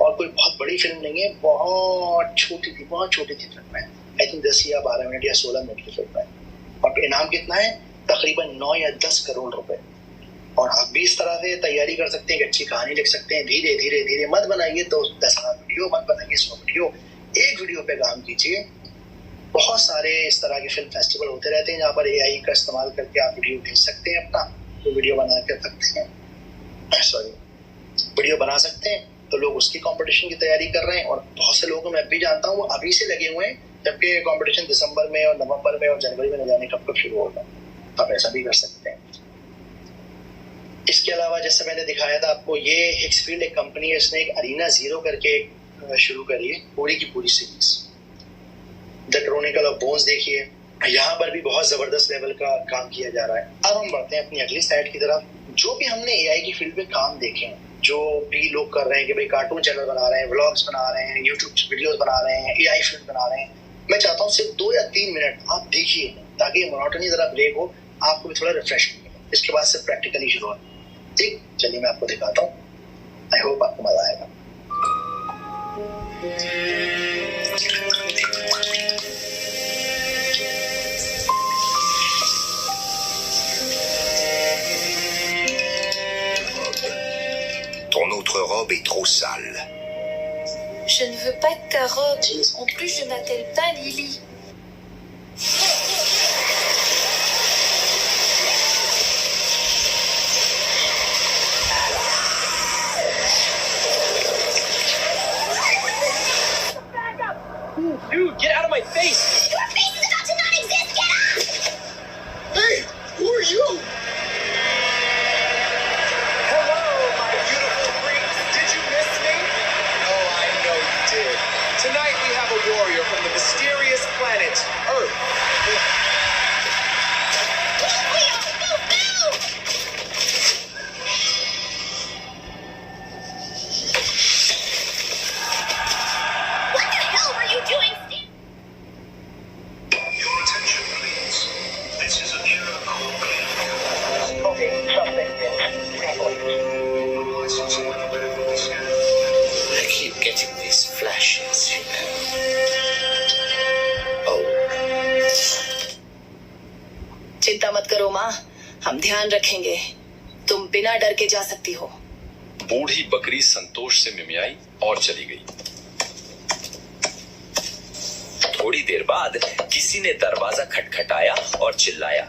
Speaker 2: और कोई बहुत बड़ी फिल्म नहीं है, बहुत छोटी थी फिल्म है। आई थिंक 10 या 12 मिनट या 16 मिनट की फिल्म है, और इनाम कितना है, तकरीबन 9 या 10 करोड़ रुपए। और आप भी इस तरह से तैयारी कर सकते हैं कि अच्छी कहानी लिख सकते हैं। धीरे धीरे मत बनाइए 10,000 वीडियो, मत बनाइए 100 वीडियो, एक वीडियो पे काम कीजिए। बहुत सारे इस तरह के फिल्म फेस्टिवल होते रहते हैं, जहाँ पर एआई का इस्तेमाल करके आप वीडियो भेज सकते हैं, अपना तो वीडियो बना कर सकते हैं, वीडियो बना सकते हैं। तो लोग उसकी कंपटीशन की तैयारी कर रहे हैं, और बहुत से लोगों को मैं भी जानता हूँ वो अभी से लगे हुए हैं, जबकि कंपटीशन दिसंबर में और नवंबर में और जनवरी में न जाने कब शुरू होगा। आप ऐसा भी कर सकते हैं। इसके अलावा जैसे मैंने दिखाया था आपको, ये हिक्सफील्ड एक कंपनी है, इसने एक अरीना ज़ीरो करके शुरू करी है, पूरी की पूरी series the Chronicle of bones. देखिए यहाँ पर भी बहुत जबरदस्त लेवल का काम किया जा रहा है। अब हम बढ़ते हैं अपनी अगली साइड की तरफ। जो भी हमने एआई की फील्ड में काम देखे हैं, जो भी लोग कर रहे हैं कि भाई कार्टून चैनल बना रहे हैं, व्लॉग्स बना रहे हैं, यूट्यूब वीडियोस बना रहे हैं, एआई फिल्म बना रहे हैं, मैं चाहता हूँ सिर्फ 2 या 3 मिनट आप देखिए, ताकि मोनोटनी जरा ब्रेक हो, आपको भी थोड़ा रिफ्रेशमेंट मिले। इसके बाद से प्रैक्टिकली शुरू हो। ठीक, चलिए मैं आपको दिखाता हूँ। आई होप आपको मजा आएगा।
Speaker 3: Ton autre robe est trop sale.
Speaker 4: Je ne veux pas de ta robe. En plus, je m'appelle pas Lily.
Speaker 5: Dude, get out of my face!
Speaker 4: Your face is about to not exist. Get out!
Speaker 3: Hey, who are you?
Speaker 5: Hello, my beautiful freaks. Did you miss me? Oh, I know you did. Tonight we have a warrior from the mysterious planet Earth.
Speaker 4: What the hell were you doing, Steve?
Speaker 3: Your attention, please. This is an era called
Speaker 2: Okay, suspect
Speaker 3: license and medical scan.
Speaker 6: I keep getting these flashes, you know. Oh.
Speaker 7: चिंता मत करो माँ, हम ध्यान रखेंगे। तुम बिना डर के जा सकती हो।
Speaker 8: बूढ़ी बकरी संतोष से मिमियाई और चली गई।
Speaker 6: थोड़ी देर बाद किसी ने दरवाजा खटखटाया और चिल्लाया,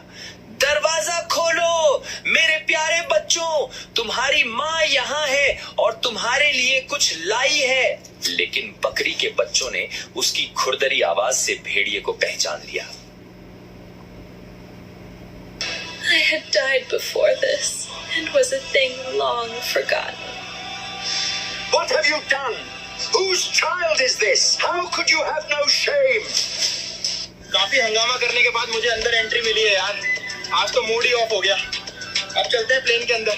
Speaker 6: दरवाजा खोलो मेरे प्यारे बच्चों, तुम्हारी माँ यहाँ है और तुम्हारे लिए कुछ लाई है। लेकिन बकरी के बच्चों ने उसकी खुरदरी आवाज से भेड़िए को पहचान लिया।
Speaker 4: I had died before this and was a thing long forgotten.
Speaker 3: What have you done? Whose child is this? How could you have no shame?
Speaker 9: काफी हंगामा करने के बाद मुझे अंदर एंट्री मिली है यार। आज तो मूड ही ऑफ हो गया। अब चलते हैं प्लेन के अंदर।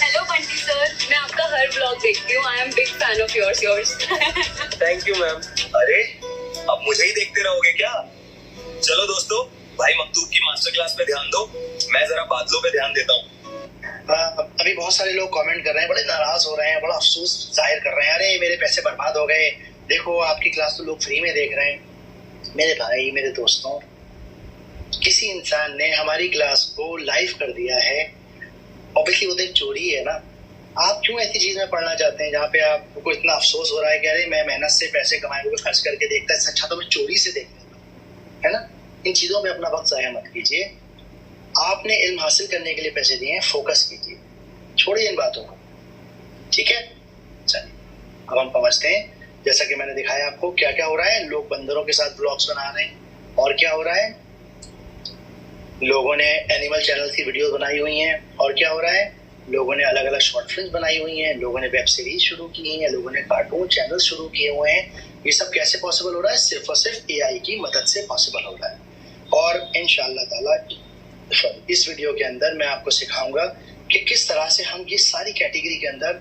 Speaker 4: हेलो बंटी सर, मैं आपका हर ब्लॉग देखती हूँ। I am big fan of yours.
Speaker 9: Thank you ma'am.
Speaker 6: अरे अब मुझे ही देखते रहोगे क्या? चलो दोस्तों, भाई मकतूब की मास्टर क्लास पे ध्यान दो, मैं जरा बादलों पे ध्यान देता हूँ।
Speaker 2: अभी बहुत सारे लोग कमेंट कर रहे हैं, बड़े नाराज हो रहे हैं, बड़ा अफसोस जाहिर कर रहे हैं, अरे मेरे पैसे बर्बाद हो गए, देखो आपकी क्लास तो लोग फ्री में देख रहे हैं। मेरे भाई, मेरे दोस्तों, किसी इंसान ने हमारी क्लास को लाइव कर दिया है, ऑब्वियसली वो तो एक चोरी है ना। आप क्यों ऐसी चीज में पढ़ना चाहते हैं जहाँ पे आपको इतना अफसोस हो रहा है कि अरे मैं मेहनत से पैसे कमाए हुए खर्च करके देखता है, अच्छा तो मैं चोरी से देख लेता, है ना। इन चीजों में अपना वक्त जाया मत कीजिए। आपने इल्म हासिल करने के लिए पैसे दिए हैं, फोकस कीजिए, छोड़िए इन बातों को, ठीक है। चलिए अब हम समझते हैं, जैसा कि मैंने दिखाया आपको क्या क्या हो रहा है। लोग बंदरों के साथ ब्लॉग्स बना रहे हैं, और क्या हो रहा है, लोगों ने एनिमल चैनल की वीडियो बनाई हुई हैं, और क्या हो रहा है, लोगों ने अलग अलग शॉर्ट फिल्म बनाई हुई हैं, लोगों ने वेब सीरीज शुरू की है, लोगों ने कार्टून चैनल शुरू किए हुए हैं। ये सब कैसे पॉसिबल हो रहा है? सिर्फ और सिर्फ एआई की मदद से पॉसिबल हो रहा है। और इंशाअल्लाह ताला इस वीडियो के अंदर मैं आपको सिखाऊंगा कि किस तरह से हम ये सारी कैटेगरी के अंदर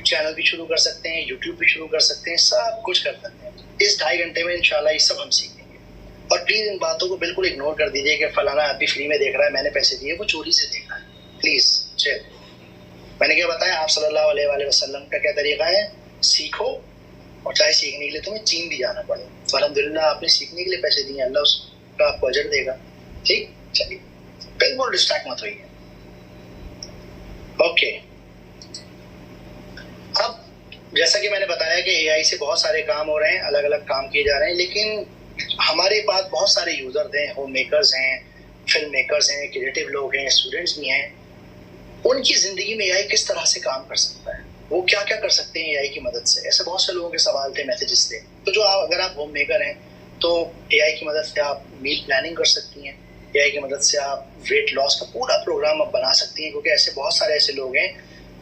Speaker 2: चैनल भी शुरू कर सकते हैं, यूट्यूब भी शुरू कर सकते हैं, सब कुछ कर सकते हैं। इस 2.5 घंटे में इंशाल्लाह ये सब हम सीखेंगे। और प्लीज इन बातों को बिल्कुल इग्नोर कर दीजिए कि फलाना आदमी फ्री में देख रहा है, मैंने पैसे दिए, वो चोरी से देख रहा है। प्लीज चल, मैंने क्या बताया, आप सल्लल्लाहु अलैहि वसल्लम का क्या तरीका है, सीखो, और चाहे सीखने के लिए तुम्हें चीन भी जाना पड़े, अल्हम्दुलिल्लाह आपने सीखने के लिए पैसे दिए, अल्लाह उसका आपको अजर देगा। ठीक, चलिए बिल्कुल डिस्ट्रैक्ट मत होइए। ओके, अब जैसा कि मैंने बताया कि एआई से बहुत सारे काम हो रहे हैं, अलग अलग काम किए जा रहे हैं, लेकिन हमारे पास बहुत सारे यूजर्स हैं, होम मेकर्स हैं, फिल्म मेकर्स हैं, क्रिएटिव लोग हैं, स्टूडेंट्स भी हैं। उनकी जिंदगी में एआई किस तरह से काम कर सकता है, वो क्या क्या कर सकते हैं एआई की मदद से, ऐसे बहुत से लोगों के सवाल थे, मैसेजेस थे। तो जो अगर आप होम मेकर हैं तो एआई की मदद से आप मील प्लानिंग कर सकती हैं, एआई की मदद से आप वेट लॉस का पूरा प्रोग्राम आप बना सकती हैं, क्योंकि ऐसे बहुत सारे ऐसे लोग हैं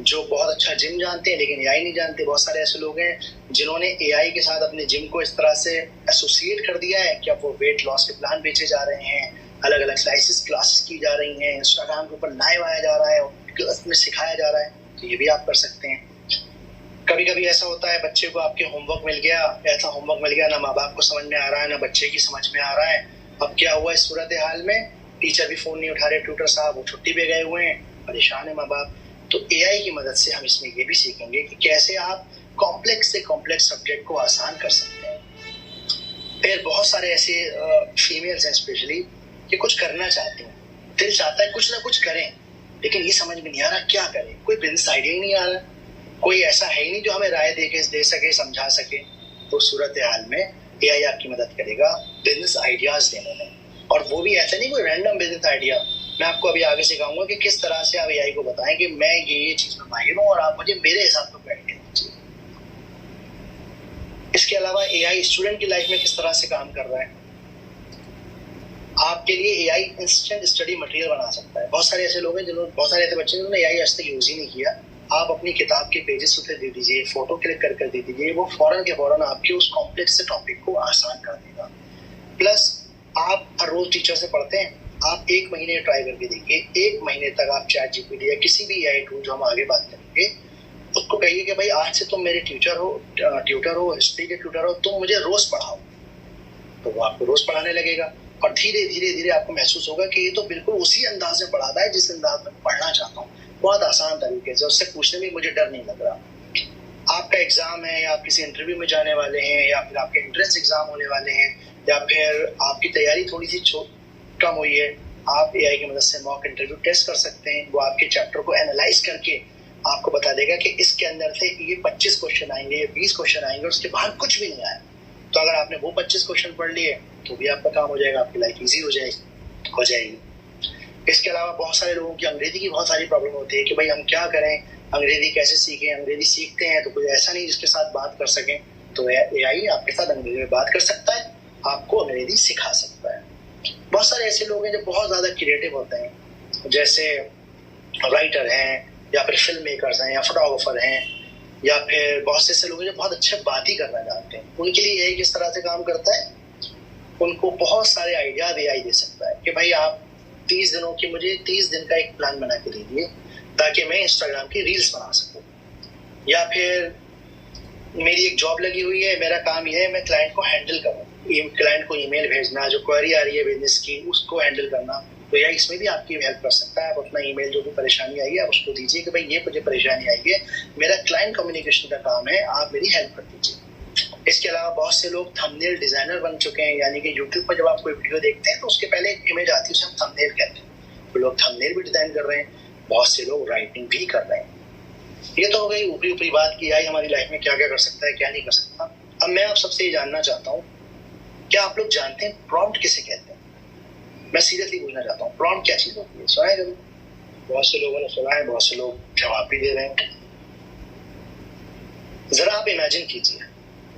Speaker 2: जो बहुत अच्छा जिम जानते हैं लेकिन एआई नहीं जानते। बहुत सारे ऐसे लोग हैं जिन्होंने एआई के साथ अपने जिम को इस तरह से एसोसिएट कर दिया है कि अब वो वेट लॉस के प्लान बेचे जा रहे हैं, अलग अलग क्लासेस की जा रही हैं, इंस्टाग्राम के ऊपर लाइव आया जा रहा है, क्लास में सिखाया जा रहा है। तो ये भी आप कर सकते हैं। कभी कभी ऐसा होता है, बच्चे को आपके होमवर्क मिल गया, ऐसा होमवर्क मिल गया, ना माँ बाप को समझ में आ रहा है, ना बच्चे की समझ में आ रहा है। अब क्या हुआ इस सूरत हाल में, टीचर भी फोन नहीं उठा रहे, ट्यूटर साहब वो छुट्टी पे गए हुए हैं, परेशान है माँ बाप। तो एआई की मदद से हम इसमें ये भी सीखेंगे कि कैसे आप कॉम्प्लेक्स से कॉम्प्लेक्स सब्जेक्ट को आसान कर सकते हैं। फिर बहुत सारे ऐसे फीमेल्स हैं स्पेशली कि कुछ करना चाहते हैं, दिल चाहता है कुछ ना कुछ करें, लेकिन ये समझ में नहीं आ रहा क्या करें, कोई बिजनेस आइडिया ही नहीं आ रहा, कोई ऐसा है ही नहीं जो हमें राय दे सके, समझा सके। तो सूरत हाल में एआई आपकी मदद करेगा बिजनेस आइडियाज देने में, और वो भी ऐसा नहीं कोई रैंडम बिजनेस आइडिया। मैं आपको अभी आगे सिखाऊंगा कि किस तरह से आप एआई को बताएं कि मैं ये चीज में माहिर हूं और आप मुझे मेरे हिसाब से गाइड दीजिए। इसके अलावा एआई स्टूडेंट की लाइफ में किस तरह से काम कर रहा है, आपके लिए एआई इंस्टेंट स्टडी मटेरियल बना सकता है। बहुत सारे ऐसे लोग हैं जिन्होंने, बहुत सारे ऐसे बच्चे जिन्होंने एआई आज तक यूज ही नहीं किया। आप अपनी किताब के पेजेस उसे दे दीजिए, फोटो क्लिक कर दे दीजिए, वो फौरन के फौरन आपके उस कॉम्प्लेक्स से टॉपिक को आसान कर देगा। प्लस आप हर रोज टीचर से पढ़ते हैं, आप 1 महीने ट्राई करके देखिए, 1 महीने तक आप चैट जीपीटी या किसी भी एआई टूल जो हम आगे बात करेंगे उसको कहिए कि भाई आज से तुम मेरे ट्यूटर हो, हिस्ट्री के ट्यूटर हो, तुम मुझे रोज पढ़ाओ। तो वो आपको रोज पढ़ाने लगेगा, और धीरे धीरे आपको महसूस होगा कि ये तो बिल्कुल उसी अंदाज में पढ़ाता है जिस अंदाज में पढ़ना चाहता हूँ, बहुत आसान तरीके से, उससे पूछने में मुझे डर नहीं लग रहा। आपका एग्जाम है, या आप किसी इंटरव्यू में जाने वाले हैं, या फिर आपके एंट्रेंस एग्जाम होने वाले हैं, या फिर आपकी तैयारी थोड़ी सी कम हुई है, आप एआई की मदद से मॉक इंटरव्यू टेस्ट कर सकते हैं। वो आपके चैप्टर को एनालाइज करके आपको बता देगा कि इसके अंदर से ये 25 क्वेश्चन आएंगे, ये 20 क्वेश्चन आएंगे, उसके बाहर कुछ भी नहीं आया। तो अगर आपने वो 25 क्वेश्चन पढ़ लिए तो भी आपका काम हो जाएगा, आपकी लाइफ ईजी हो जाएगी। इसके अलावा बहुत सारे लोगों की अंग्रेजी की बहुत सारी प्रॉब्लम होती है कि भाई हम क्या करें, अंग्रेजी कैसे सीखें, अंग्रेजी सीखते हैं तो कोई ऐसा नहीं जिसके साथ बात कर सकें। तो एआई आपके साथ अंग्रेजी में बात कर सकता है, आपको अंग्रेजी सिखा सकता है। बहुत सारे ऐसे लोग हैं जो बहुत ज्यादा क्रिएटिव होते हैं, जैसे राइटर हैं, या फिर फिल्म मेकर्स हैं, या फोटोग्राफर हैं, या फिर बहुत से ऐसे लोग हैं जो बहुत अच्छे बात ही करना जानते हैं, उनके लिए एआई किस तरह से काम करता है, उनको बहुत सारे आइडियाज एआई दे सकता है कि भाई आप 30 दिनों की मुझे 30 दिन का एक प्लान बना के दीजिए ताकि मैं इंस्टाग्राम की रील्स बना सकूं, या फिर मेरी एक जॉब लगी हुई है, मेरा काम यह है मैं क्लाइंट को हैंडल करूं, क्लाइंट को ईमेल भेजना, जो क्वेरी आ रही है बिजनेस की उसको हैंडल करना, तो या इसमें भी आपकी हेल्प कर सकता है। आप अपना ईमेल जो भी परेशानी आई है आप उसको दीजिए कि भाई ये मुझे परेशानी आई है, मेरा क्लाइंट कम्युनिकेशन का काम है, आप मेरी हेल्प कर दीजिए। इसके अलावा बहुत से लोग थंबनेल डिजाइनर बन चुके हैं, यानी कि यूट्यूब पर जब आप कोई वीडियो देखते हैं तो उसके पहले एक इमेज आती है उसे हम थंबनेल कहते हैं, तो लोग थंबनेल भी डिजाइन कर रहे हैं, बहुत से लोग राइटिंग भी कर रहे हैं। ये तो हो गई ऊपरी ऊपरी बात की एआई हमारी लाइफ में क्या क्या कर सकता है क्या नहीं कर सकता। अब मैं आप सबसे ये जानना चाहता हूँ, क्या आप लोग जानते हैं प्रॉम्प्ट किसे कहते हैं? मैं सीरियसली पूछना चाहता हूँ, प्रॉम्प्ट क्या चीज होती है? सुना है जरूर, बहुत से लोगों ने सुना है, बहुत से लोग जवाब भी दे रहे हैं। जरा आप इमेजिन कीजिए,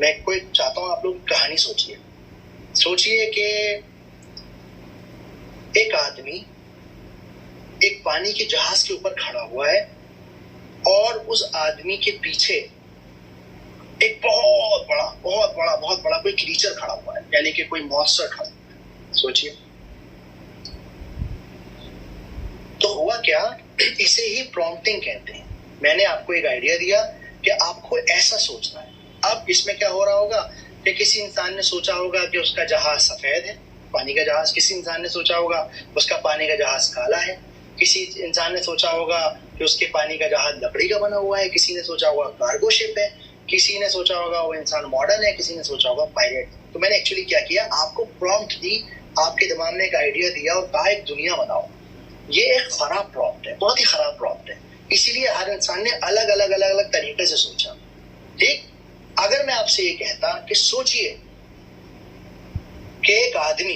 Speaker 2: मैं कोई चाहता हूँ आप लोग कहानी सोचिए। सोचिए कि एक आदमी एक पानी के जहाज के ऊपर खड़ा हुआ है और उस आदमी के पीछे एक बहुत बड़ा कोई क्रीचर खड़ा हुआ है, यानी कि कोई मॉन्स्टर खड़ा हुआ है। सोचिए तो हुआ क्या, इसे ही प्रॉम्प्टिंग कहते हैं। मैंने आपको एक आइडिया दिया कि आपको ऐसा सोचना है। अब इसमें क्या हो रहा होगा कि किसी इंसान ने सोचा होगा कि उसका जहाज सफेद है, पानी का जहाज, किसी इंसान ने सोचा होगा उसका पानी का जहाज काला है, किसी इंसान ने सोचा होगा कि उसके पानी का जहाज लकड़ी का बना हुआ है, किसी ने सोचा होगा कार्गो शिप है, किसी ने सोचा होगा वो इंसान मॉडर्न है, किसी ने सोचा होगा पायलट। तो मैंने एक्चुअली क्या किया, आपको प्रॉम्प्ट दी, आपके दिमाग में एक आइडिया दिया और कहा एक दुनिया बनाओ। ये एक खराब प्रॉम्प्ट है, बहुत ही खराब प्रॉम्प्ट है, इसीलिए हर इंसान ने अलग अलग तरीके से सोचा। ठीक, अगर मैं आपसे ये कहता कि सोचिए कि एक आदमी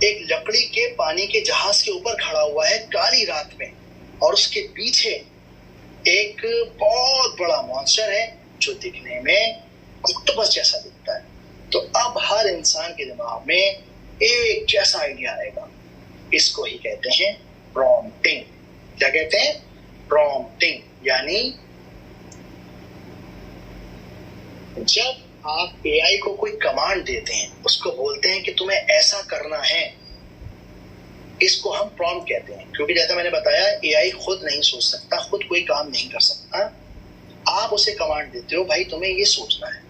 Speaker 2: एक लकड़ी के पानी के जहाज के ऊपर खड़ा हुआ है काली रात में और उसके पीछे एक बहुत बड़ा मॉन्स्टर है जो दिखने में ऑक्टोपस जैसा दिखता है, तो अब हर इंसान के दिमाग में एक जैसा आइडिया आएगा। इसको ही कहते हैं प्रॉम्प्टिंग। क्या कहते हैं? प्रॉम्प्टिंग। यानी जब आप एआई को कोई कमांड देते हैं, उसको बोलते हैं कि तुम्हें ऐसा करना है, इसको हम प्रॉम्प्ट कहते हैं। क्योंकि जैसा मैंने बताया एआई खुद नहीं सोच सकता, खुद कोई काम नहीं कर सकता, आप उसे कमांड देते हो भाई तुम्हें ये सोचना है।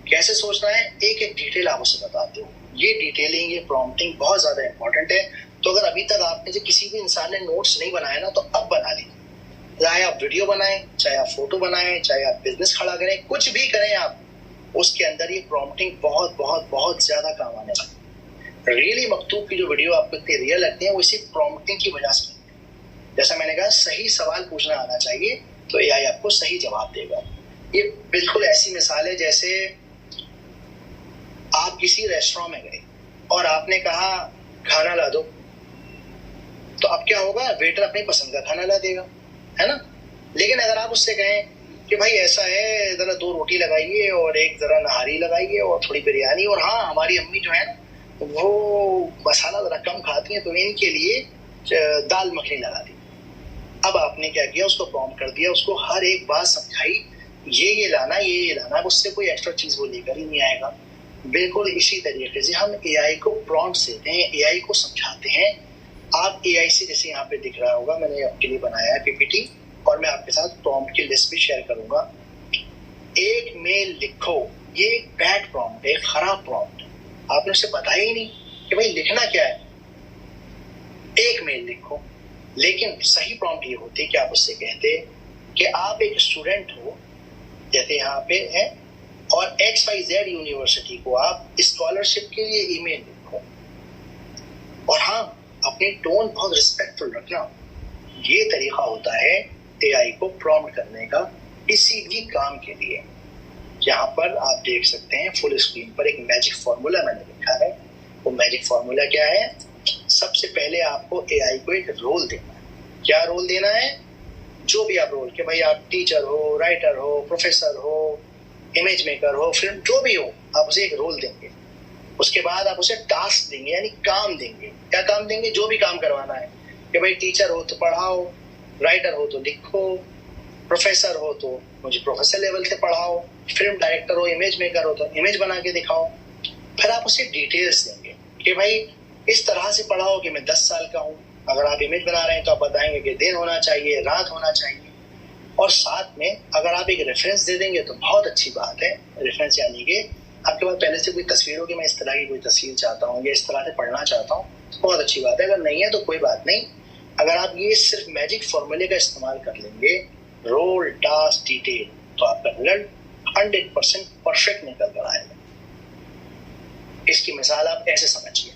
Speaker 2: कैसे सोचना है, एक एक डिटेल आप उसे बताते हो। ये डिटेलिंग, ये प्रॉम्प्टिंग बहुत ज्यादा इंपॉर्टेंट है। तो अगर अभी तक आपने से किसी भी इंसान ने नोट्स नहीं बनाया ना, तो अब बना लीजिए। चाहे आप वीडियो बनाएं, चाहे आप फोटो बनाएं, चाहे आप बिजनेस खड़ा करें, कुछ भी करें आप, उसके अंदर ये प्रॉम्प्टिंग बहुत बहुत बहुत ज्यादा काम आने वाली है। रियली मकतूब की जो वीडियो आपको इतनी रियल लगती है वो इसी प्रॉम्प्टिंग की वजह से। जैसा मैंने कहा, सही सवाल पूछना आना चाहिए तो एआई आपको सही जवाब देगा। ये बिल्कुल ऐसी मिसाल है जैसे आप किसी रेस्टोरेंट में गए और आपने कहा खाना ला दो, तो अब क्या होगा, वेटर अपनी पसंद का खाना ला देगा, है ना। लेकिन अगर आप उससे कहें कि भाई ऐसा है, जरा 2 रोटी लगाइए और एक जरा नहारी लगाइए और थोड़ी बिरयानी, और हाँ हमारी अम्मी जो है ना वो मसाला जरा कम खाती हैं तो इनके लिए दाल मखनी लगा दी। अब आपने क्या किया, उसको प्रॉम्प्ट कर दिया, उसको हर एक बात समझाई, ये लाना, ये लाना, उससे कोई एक्स्ट्रा चीज वो लेकर ही नहीं आएगा। बिल्कुल इसी तरीके से हम एआई को प्रॉम्प्ट देते हैं, एआई को समझाते हैं। आप एआई से, जैसे यहाँ पे दिख रहा होगा, मैंने आपके लिए बनाया है पीपीटी और मैं आपके साथ प्रॉम्प्ट की लिस्ट भी शेयर करूंगा। एक मेल लिखो, ये एक बैड प्रॉम्प्ट है, खराब प्रॉम्प्ट है। आपने उसे बताया ही नहीं कि भाई लिखना क्या है, एक मेल लिखो। लेकिन सही प्रॉम्प्ट ये होती है कि आप उससे कहते कि आप एक स्टूडेंट हो, जैसे यहाँ पे है, और XYZ यूनिवर्सिटी को आप स्कॉलरशिप के लिए ईमेल लिखो, और हाँ अपनी टोन बहुत रिस्पेक्टफुल रखना। ये तरीका होता है एआई को प्रॉम्प्ट करने का किसी भी काम के लिए। यहाँ पर आप देख सकते हैं फुल स्क्रीन पर एक मैजिक फॉर्मूला मैंने लिखा है। वो मैजिक फॉर्मूला क्या है, सबसे पहले आपको एआई को एक रोल देना है। क्या रोल देना है, जो भी आप रोल, कि भाई आप टीचर हो, राइटर हो, प्रोफेसर हो, इमेज मेकर हो, फिल्म, जो भी हो, आप उसे एक रोल देंगे। उसके बाद आप उसे टास्क देंगे, यानी काम देंगे। क्या काम देंगे, जो भी काम करवाना है, कि भाई टीचर हो तो पढ़ाओ, राइटर हो तो लिखो, प्रोफेसर हो तो मुझे प्रोफेसर लेवल से पढ़ाओ, फिल्म डायरेक्टर हो, इमेज मेकर हो तो इमेज बना के दिखाओ। फिर आप उसे डिटेल्स देंगे कि भाई इस तरह से पढ़ाओ कि मैं 10 साल का हूँ। अगर आप इमेज बना रहे हैं तो आप बताएंगे कि दिन होना चाहिए, रात होना चाहिए। और साथ में अगर आप एक रेफरेंस दे देंगे तो बहुत अच्छी बात है। रेफरेंस यानी कि आपके पास पहले से कोई तस्वीर हो कि मैं इस तरह की कोई तस्वीर चाहता हूँ या इस तरह से पढ़ना चाहता हूँ, तो बहुत अच्छी बात है। अगर नहीं है तो कोई बात नहीं। अगर आप ये सिर्फ मैजिक फॉर्मूले का इस्तेमाल कर लेंगे, रोल, टास्क, डिटेल, तो आपका रिजल्ट 100% परफेक्ट निकल कर आएगा। इसकी मिसाल आप ऐसे समझिए,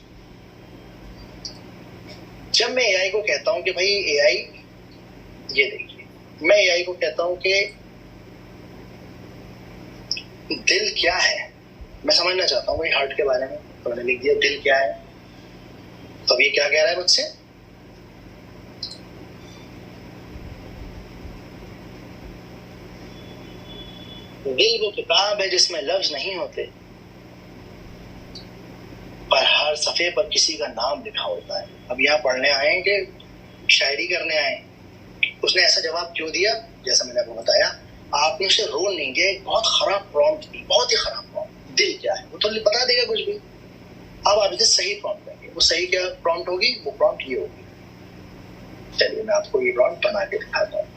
Speaker 2: जब मैं एआई को कहता हूं कि भाई एआई, ये देखिए, मैं एआई को कहता हूं कि दिल क्या है, मैं समझना चाहता हूं भाई हार्ट के बारे में, तो मैंने लिख दिया दिल क्या है। तो अब ये क्या कह रहा है मुझसे, दिल वो किताब है जिसमें लफ्ज नहीं होते, पर हर सफ़े पर किसी का नाम लिखा होता है। अब यहाँ पढ़ने आए कि शायरी करने आए? उसने ऐसा जवाब क्यों दिया? जैसा मैंने आपको बताया, आपने उसे रोल नहीं दिया, एक बहुत खराब प्रॉम्प्ट दी, बहुत ही खराब प्रॉम्प्ट। दिल क्या है वो तो बता देगा कुछ भी। अब आप इसे सही प्रॉम्प्ट देंगे, वो सही क्या प्रॉम्प्ट होगी? वो प्रॉम्प्ट ये होगी। चलिए मैं आपको ये प्रॉम्प्ट बना के दिखाता हूँ।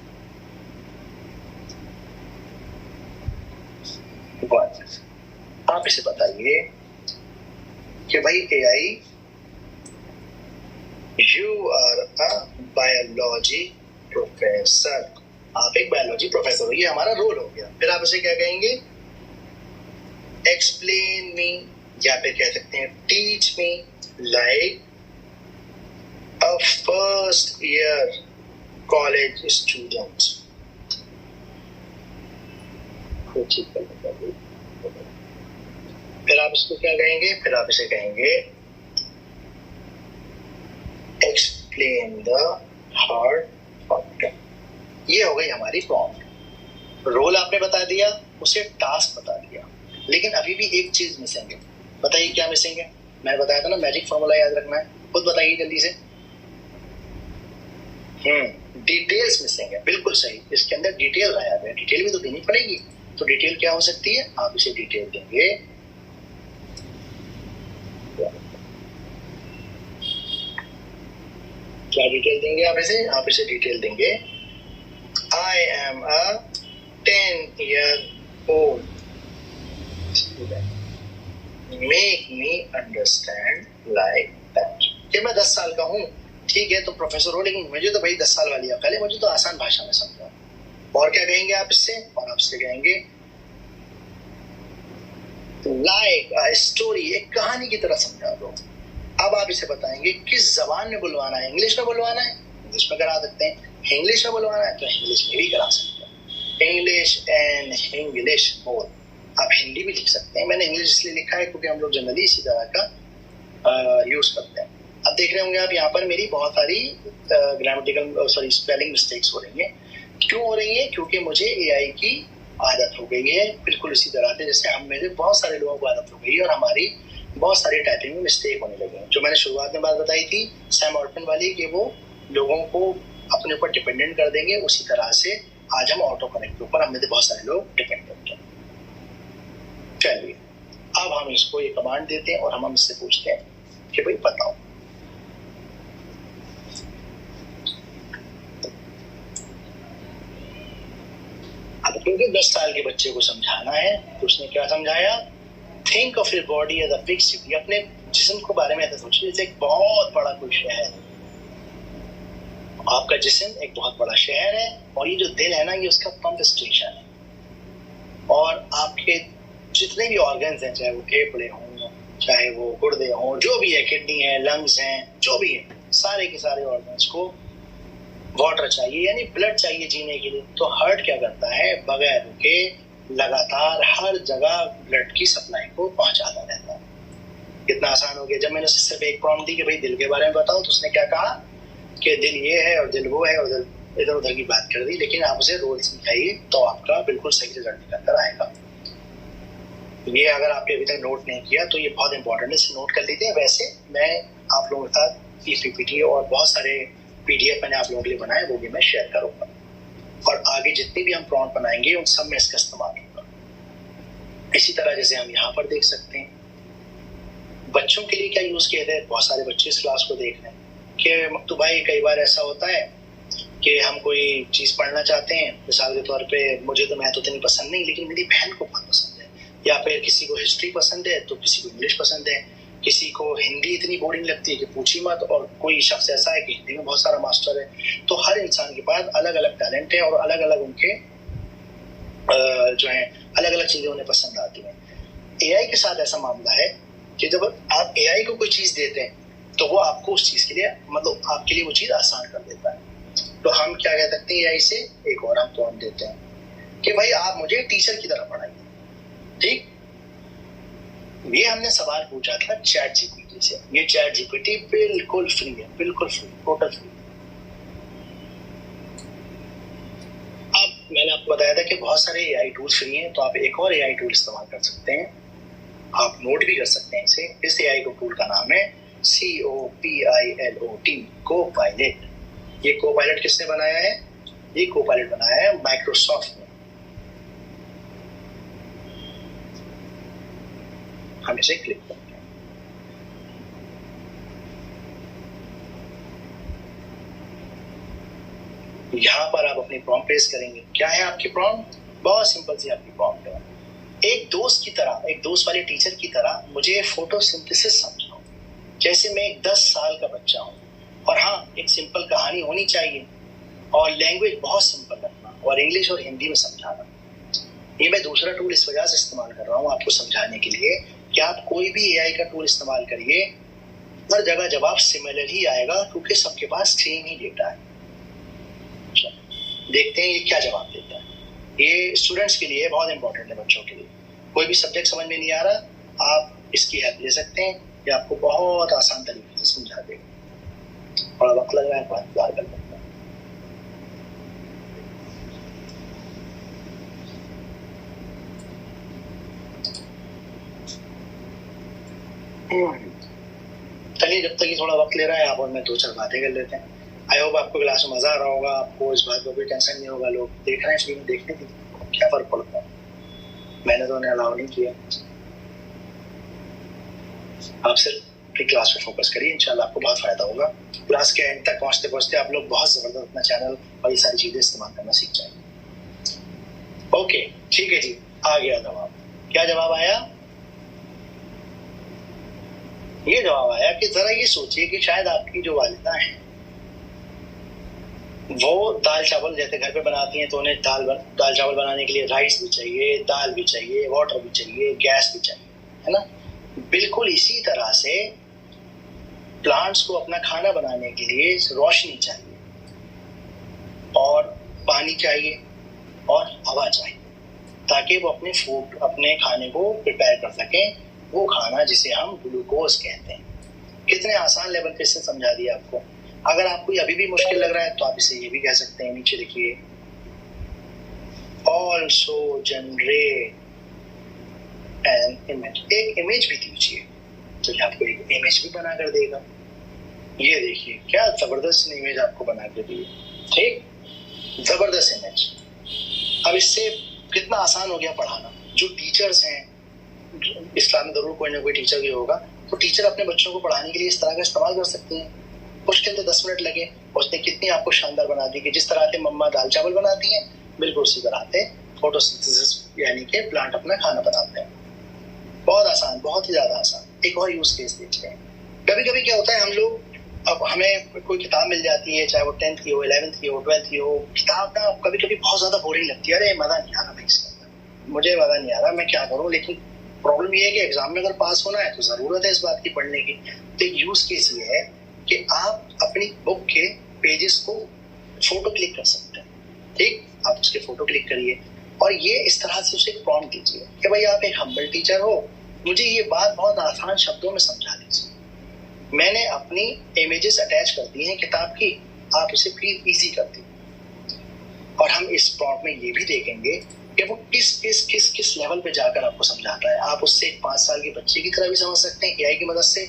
Speaker 2: आप इसे बताइए कि भाई AI, you are a biology professor. आप एक बायोलॉजी प्रोफेसर हो, ये हमारा रोल हो गया। फिर आप इसे क्या कहेंगे? एक्सप्लेन मी, या फिर कह सकते हैं teach me like a first year college student. फिर आप इसको क्या कहेंगे? फिर आप इसे कहेंगे एक्सप्लेन द हार्ट फैक्टर। ये हो गई हमारी प्रॉम्प्ट। रोल आपने बता दिया, उसे टास्क बता दिया, लेकिन अभी भी एक चीज मिसिंग है। बताइए क्या मिसिंग है? मैंने बताया था ना, मैजिक फॉर्मूला याद रखना है। खुद बताइए जल्दी से। डिटेल्स मिसिंग है, बिल्कुल सही। इसके अंदर डिटेल गायब है, डिटेल भी तो देनी पड़ेगी। तो डिटेल क्या हो सकती है? आप इसे डिटेल देंगे क्या डिटेल देंगे आप इसे? आप इसे डिटेल देंगे I am a 10-year-old student, make me understand like that. कि मैं 10 साल का हूँ, ठीक है, तो प्रोफेसर हो, लेकिन मुझे तो भाई 10 साल वाली अकल है, मुझे तो आसान भाषा में समझाओ। और क्या कहेंगे आप इससे? और आप इससे कहेंगे लाइक अ स्टोरी, एक कहानी की तरह समझा दो। अब आप इसे बताएंगे किस जबान में बुलवाना है। इंग्लिश में बुलवाना है, इंग्लिश में करा सकते हैं। इंग्लिश में बुलवाना है तो इंग्लिश में भी करा सकते हैं। इंग्लिश एंड इंग्लिश बोल। आप हिंदी भी लिख सकते हैं। मैंने इंग्लिश इसलिए लिखा है क्योंकि हम लोग जनरली इसी तरह का यूज करते हैं। अब देख रहे होंगे आप यहाँ पर मेरी बहुत सारी ग्रामेटिकल स्पेलिंग मिस्टेक्स हो रही है। क्यों हो रही है? क्योंकि मुझे एआई की आदत हो गई है, बिल्कुल इसी तरह से जैसे हम में से बहुत सारे लोगों को आदत हो गई है, और हमारी बहुत सारी टाइपिंग में मिस्टेक होने लगे हैं। जो मैंने शुरुआत में बात बताई थी सैम ऑल्टमैन वाली, कि वो लोगों को अपने ऊपर डिपेंडेंट कर देंगे, उसी तरह से आज हम ऑटो कनेक्ट के ऊपर हम में से बहुत सारे लोग डिपेंडेंट हैं। चलिए अब हम इसको ये कमांड देते हैं और हम इससे पूछते हैं कि भाई बताओ अब, क्योंकि 10 साल के बच्चे को समझाना है तो उसने क्या समझाया? Think of your body as a big city. अपने जिस्म को बारे में ऐसा सोचिए जैसे एक बहुत बड़ा कोई शहर है। आपका जिस्म एक बहुत बड़ा शहर है, और ये जो दिल है ना, ये उसका पंप स्टेशन है। और आपके जितने भी ऑर्गन्स हैं, चाहे वो फेफड़े हों, चाहे वो गुर्दे हों, जो भी है, किडनी है, लंग्स हैं, जो भी है, सारे के सारे ऑर्गन्स को वाटर चाहिए, यानी ब्लड चाहिए जीने के लिए। तो हार्ट क्या करता है? बगैर रुके लगातार हर जगह ब्लड की सप्लाई को पहुंचाता रहता है। कितना आसान हो गया। जब मैंने उसे सिर्फ एक प्रॉम्प्ट दी कि भाई दिल के बारे में बताओ, तो उसने क्या कहा कि दिल ये है और दिल वो है, और दिल इधर उधर की बात कर दी। लेकिन आप उसे रोल समझाइए तो आपका बिल्कुल सही रिजल्ट निकल कर आएगा। ये अगर आपने अभी तक नोट नहीं किया तो ये बहुत इंपॉर्टेंट है, इसे नोट कर लीजिए। वैसे मैं आप लोगों के साथ PPT और बहुत सारे PDF मैंने आप लोगों के लिए बनाए, वो भी मैं शेयर करूंगा। और आगे जितने भी हम प्रॉम्प्ट बनाएंगे उन सब में इसका इस्तेमाल होगा। इसी तरह जैसे हम यहाँ पर देख सकते हैं बच्चों के लिए क्या यूज किए थे। बहुत सारे बच्चे इस क्लास को देख रहे हैं कि मक्तू भाई कई बार ऐसा होता है कि हम कोई चीज पढ़ना चाहते हैं, मिसाल के तौर पे मुझे तो मैथ तो इतनी पसंद नहीं लेकिन मेरी बहन को बहुत पसंद है, या फिर किसी को हिस्ट्री पसंद है तो किसी को इंग्लिश पसंद है, किसी को हिंदी इतनी बोरिंग लगती है कि पूछी मत, और कोई शख्स ऐसा है कि हिंदी में बहुत सारा मास्टर है। तो हर इंसान के पास अलग अलग टैलेंट है और अलग अलग उनके जो है अलग अलग चीजें उन्हें पसंद आती हैं। एआई के साथ ऐसा मामला है कि जब आप एआई को कोई चीज देते हैं तो वो आपको उस चीज के लिए मतलब आपके लिए वो चीज आसान कर देता है। तो हम क्या कह सकते हैं एआई से, एक और हम प्रॉम्प्ट देते हैं कि भाई आप मुझे टीचर की तरह पढ़ाइए। ठीक, ये हमने सवाल पूछा था चैट जीपीटी से। ये चैट जीपीटी बिल्कुल फ्री है, बिल्कुल फ्री, टोटल फ्री। अब मैंने आपको बताया था कि बहुत सारे एआई टूल्स फ्री हैं, तो आप एक और एआई टूल इस्तेमाल कर सकते हैं। आप नोट भी कर सकते हैं इसे। इस एआई टूल का नाम है COPILOT, कोपायलट। ये कोपायलट किसने बनाया है? ये कोपायलट बनाया है माइक्रोसॉफ्ट ने। हम इसे क्लिक करते हैं। यहां पर आप अपनी प्रॉम्प्ट पेश करेंगे। क्या है आपकी प्रॉम्प्ट? बहुत सिंपल सी आपकी प्रॉम्प्ट है। एक दोस्त की तरह, एक दोस्त वाले टीचर की तरह मुझे फोटोसिंथेसिस समझाओ, जैसे मैं एक 10 साल का बच्चा हूं। और हाँ, एक सिंपल कहानी होनी चाहिए और लैंग्वेज बहुत सिंपल रखना और इंग्लिश और हिंदी में समझाना। ये मैं दूसरा टूल इस वजह से इस्तेमाल कर रहा हूँ आपको समझाने के लिए कि आप कोई भी एआई का टूल इस्तेमाल करिए, हर जगह जवाब सिमिलर ही आएगा क्योंकि सबके पास सेम ही डेटा है। देखते हैं ये क्या जवाब देता है। ये स्टूडेंट्स के लिए बहुत इंपॉर्टेंट है, बच्चों के लिए। कोई भी सब्जेक्ट समझ में नहीं आ रहा, आप इसकी हेल्प ले सकते हैं, ये आपको बहुत आसान तरीके से समझा देगा। थोड़ा वक्त लग रहा है, बात बार कर सकते हैं। चलिए, जब तक ये थोड़ा वक्त ले रहा है आप और मैं 2-4 बातें कर लेते हैं। आई होप आपको क्लास में मजा आ रहा होगा, आपको इस बात का कोई टेंशन नहीं होगा। लोग देख रहे हैं फ्री में, देखने की क्या फर्क पड़ता है, मैंने तो उन्हें अलाउ नहीं किया। आप सिर्फ अपनी क्लास पे फोकस करिए, इंशाल्लाह आपको बहुत फायदा होगा। क्लास के एंड तक पहुंचते पहुंचते आप लोग बहुत जबरदस्त अपना चैनल और ये सारी चीजें इस्तेमाल करना सीख जाएंगे। ओके, ठीक है जी, आ गया जवाब। क्या जवाब आया? ये जवाब आया कि जरा ये सोचिए कि शायद आपकी जो वालिदा है वो दाल चावल जैसे घर पे बनाती हैं, तो उन्हें दाल चावल बनाने के लिए राइस भी चाहिए, दाल भी चाहिए, वाटर भी चाहिए, गैस भी चाहिए, है ना। बिल्कुल इसी तरह से प्लांट्स को अपना खाना बनाने के लिए रोशनी चाहिए और पानी चाहिए और हवा चाहिए, ताकि वो अपने फूड, अपने खाने को प्रिपेयर कर सकें, वो खाना जिसे हम ग्लूकोज कहते हैं। कितने आसान लेवल पे इसे समझा दिया आपको। अगर आपको अभी भी मुश्किल लग रहा है तो आप इसे ये भी कह सकते हैं, नीचे लिखिए ऑल्सो जनरेट एन इमेज। एक इमेज भी दीजिए तो ये आपको एक इमेज भी बना कर देगा। ये देखिए क्या जबरदस्त इमेज आपको बना कर दी, ठीक, जबरदस्त इमेज। अब इससे कितना आसान हो गया पढ़ाना। जो टीचर्स हैं, इस्लाम में जरूर कोई ना कोई टीचर भी होगा, तो टीचर अपने बच्चों को पढ़ाने के लिए इस तरह का इस्तेमाल कर सकती हैं। मुश्किल तो 10 मिनट लगे, उसने कितनी आपको शानदार बना दी कि जिस तरह से मम्मा दाल चावल बनाती हैं, बिल्कुल उसी तरह से फोटोसिंथेसिस यानी कि प्लांट अपना खाना बनाते हैं। बहुत आसान, बहुत ही ज्यादा आसान। एक और यूज केस देखते हैं। कभी कभी क्या होता है, हम लोग, अब हमें कोई किताब मिल जाती है, चाहे वो 10th की हो, 11th की हो, 12th की हो, किताब ना कभी कभी बहुत ज्यादा बोरिंग लगती है। अरे मजा नहीं आ रहा, मुझे मजा नहीं आ रहा, मैं क्या करूँ। लेकिन प्रॉब्लम ये है कि एग्जाम में अगर पास होना है तो जरूरत है इस बात की पढ़ने की। तो यूज केस ये है कि आप अपनी बुक के पेजेस को फोटो क्लिक कर सकते हैं, ठीक। आप उसके फोटो क्लिक करिए और ये इस तरह से उसे प्रॉम्प्ट दीजिए कि भाई आप एक हम्बल टीचर हो, मुझे ये बात बहुत आसान शब्दों में समझा दीजिए। मैंने अपनी इमेजेस अटैच कर दी हैं किताब की, आप इसे प्लीज इजी कर दीजिए। और हम इस प्रॉम्प्ट में ये भी देखेंगे कि वो किस लेवल पे जाकर आपको समझाता है। आप उससे एक 5 साल के बच्चे की तरह भी समझ सकते हैं एआई की मदद से,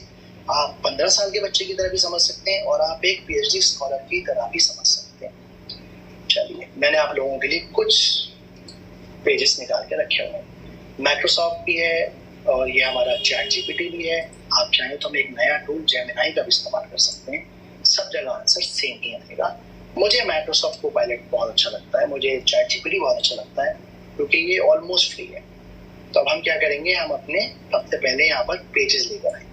Speaker 2: आप 15 साल के बच्चे की तरह भी समझ सकते हैं और आप एक PhD स्कॉलर की तरह भी समझ सकते हैं। चलिए मैंने आप लोगों के लिए कुछ पेजेस निकाल के रखे हुए हैं। माइक्रोसॉफ्ट भी है और ये हमारा चैट जीपीटी भी है। आप चाहें तो हम एक नया टूल जेमिनाई का भी इस्तेमाल कर सकते हैं। सब जगह आंसर सेम ही आएगा। मुझे माइक्रोसॉफ्ट को पायलट बहुत अच्छा लगता है, मुझे चैट जीपीटी बहुत अच्छा लगता है क्योंकि ये ऑलमोस्ट फ्री है। तो अब हम क्या करेंगे, हम अपने सबसे पहले यहाँ पर पेजेस लेकर आए।